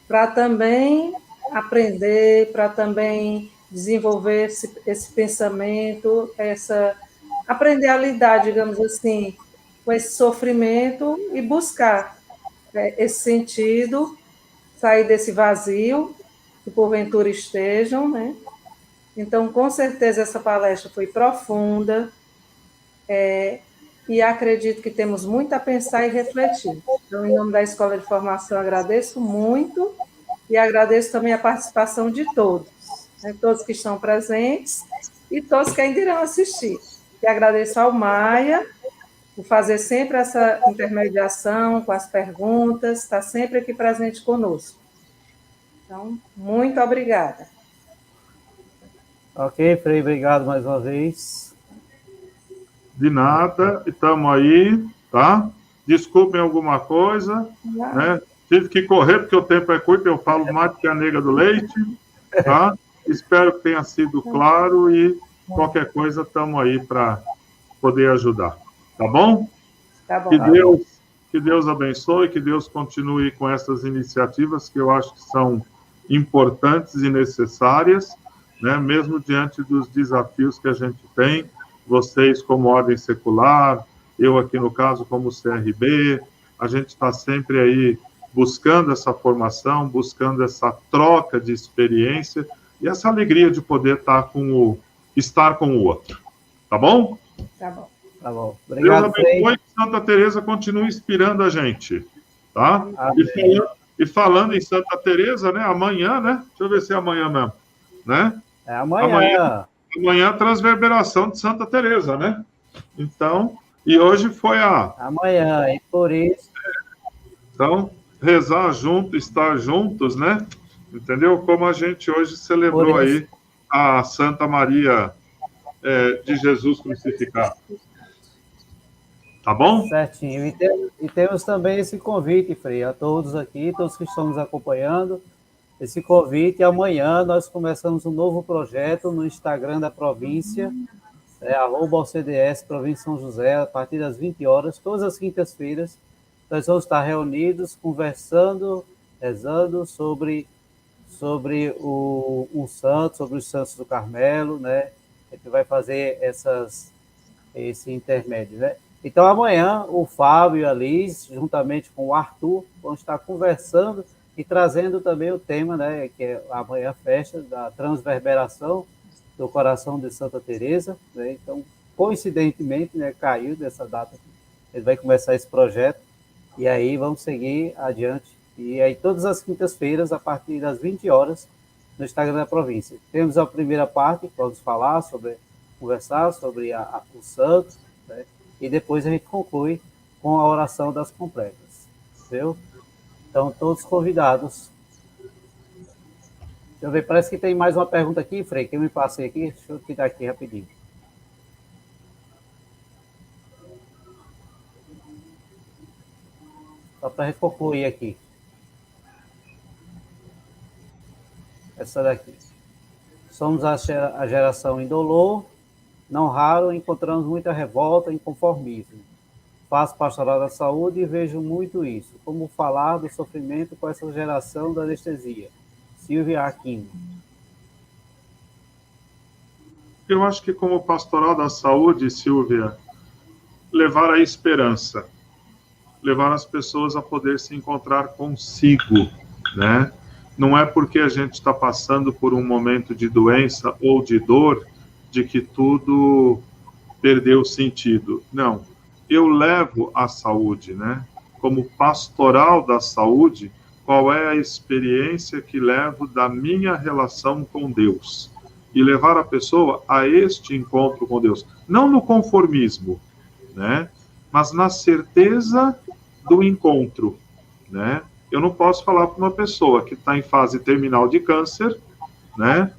para também aprender, para também desenvolver esse pensamento, aprender a lidar, digamos assim, com esse sofrimento e buscar esse sentido, sair desse vazio que porventura estejam, né? Então, com certeza, essa palestra foi profunda e acredito que temos muito a pensar e refletir. Então, em nome da Escola de Formação, agradeço muito e agradeço também a participação de todos, né? Todos que estão presentes e todos que ainda irão assistir. E agradeço ao Maia por fazer sempre essa intermediação com as perguntas, está sempre aqui presente conosco. Então, muito obrigada. Ok, Frei, obrigado mais uma vez. De nada, estamos aí, tá? Desculpem alguma coisa, né? Tive que correr porque o tempo é curto, eu falo mais que a nega do leite, tá? Espero que tenha sido claro e qualquer coisa estamos aí para poder ajudar. Tá bom? Tá bom. Que Deus abençoe, que Deus continue com essas iniciativas que eu acho que são importantes e necessárias, né? Mesmo diante dos desafios que a gente tem, vocês como ordem secular, eu aqui no caso como CRB, a gente está sempre aí buscando essa formação, buscando essa troca de experiência e essa alegria de poder estar com o outro. Tá bom? Tá bom. Tá bom. Obrigado, Deus abençoe, que Santa Teresa continue inspirando a gente, tá? E falando em Santa Teresa, né? Amanhã, né? Deixa eu ver se é amanhã mesmo, né? É amanhã. Amanhã a transverberação de Santa Teresa, né? Então, e hoje foi Amanhã, e por isso... Então, rezar junto, estar juntos, né? Entendeu? Como a gente hoje celebrou aí a Santa Maria de Jesus crucificado. Tá bom? Certinho. E temos também esse convite, Frei, a todos aqui, todos que estão nos acompanhando. Esse convite, amanhã nós começamos um novo projeto no Instagram da província, @OCDS, Província São José, a partir das 20 horas, todas as quintas-feiras. Nós vamos estar reunidos, conversando, rezando sobre um santo, sobre os santos do Carmelo, né? A gente vai fazer esse intermédio, né? Então, amanhã, o Fábio e a Liz, juntamente com o Arthur, vão estar conversando e trazendo também o tema, né? Que é amanhã a festa da transverberação do coração de Santa Teresa, né? Então, coincidentemente, né, caiu dessa data. Ele vai começar esse projeto e aí vamos seguir adiante. E aí, todas as quintas-feiras, a partir das 20 horas, no Instagram da província. Temos a primeira parte, que vamos conversar sobre o santo, né? E depois a gente conclui com a oração das completas. Viu? Então, todos convidados. Deixa eu ver, parece que tem mais uma pergunta aqui, Frei, que eu me passei aqui. Deixa eu tirar aqui rapidinho. Só para a gente concluir aqui. Essa daqui. Somos a geração indolor, não raro encontramos muita revolta e inconformismo. Faço pastoral da saúde e vejo muito isso. Como falar do sofrimento com essa geração da anestesia? Silvia Aquino. Eu acho que como pastoral da saúde, Silvia, levar a esperança, levar as pessoas a poder se encontrar consigo, né? Não é porque a gente está passando por um momento de doença ou de dor de que tudo perdeu sentido. Não. Eu levo a saúde, né? Como pastoral da saúde, qual é a experiência que levo da minha relação com Deus? E levar a pessoa a este encontro com Deus. Não no conformismo, né? Mas na certeza do encontro, né? Eu não posso falar para uma pessoa que está em fase terminal de câncer, né?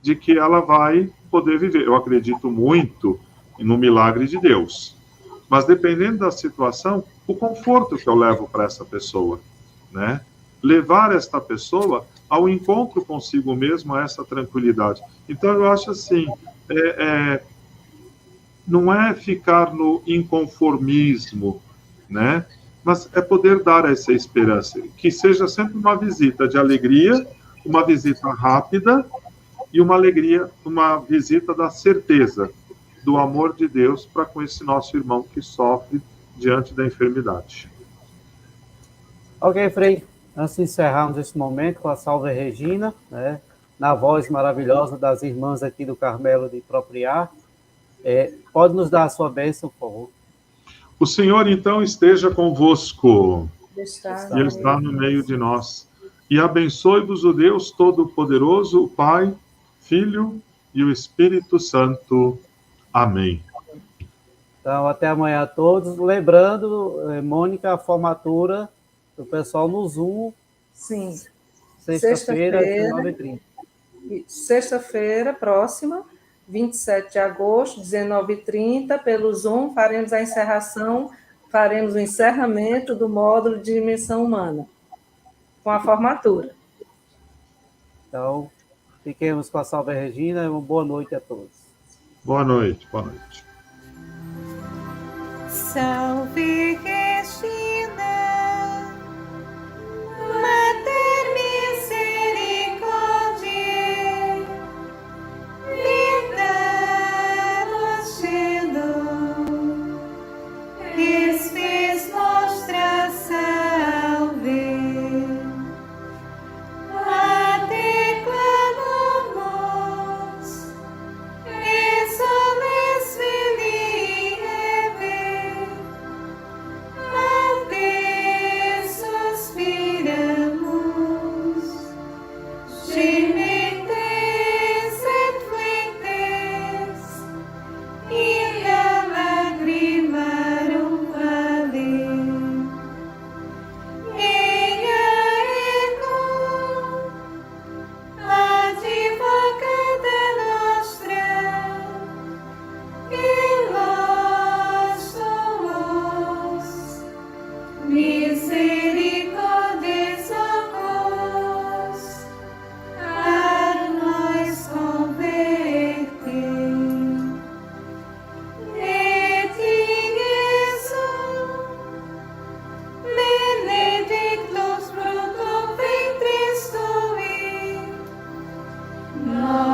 De que ela vai poder viver. Eu acredito muito no milagre de Deus. Mas dependendo da situação, o conforto que eu levo para essa pessoa, né? Levar esta pessoa ao encontro consigo mesmo, a essa tranquilidade. Então, eu acho assim, não é ficar no inconformismo, né? Mas é poder dar essa esperança, que seja sempre uma visita de alegria, uma visita rápida e uma alegria, uma visita da certeza do amor de Deus para com esse nosso irmão que sofre diante da enfermidade. Ok, Frei. Antes de encerrarmos esse momento com a Salve Regina, né, na voz maravilhosa das irmãs aqui do Carmelo de Propriar, pode nos dar a sua bênção, por favor? O Senhor, então, esteja convosco. Ele está no meio de nós. E abençoe-vos o Deus Todo-Poderoso, o Pai, Filho e o Espírito Santo. Amém. Então, até amanhã a todos. Lembrando, Mônica, a formatura do pessoal no Zoom. Sim. Sexta-feira, 19h30. Sexta-feira, próxima, 27 de agosto, 19h30, pelo Zoom, faremos a encerração, faremos o encerramento do módulo de dimensão humana, com a formatura. Então, fiquemos com a Salve Regina e uma boa noite a todos. Boa noite, boa noite. Salve Regina. Nós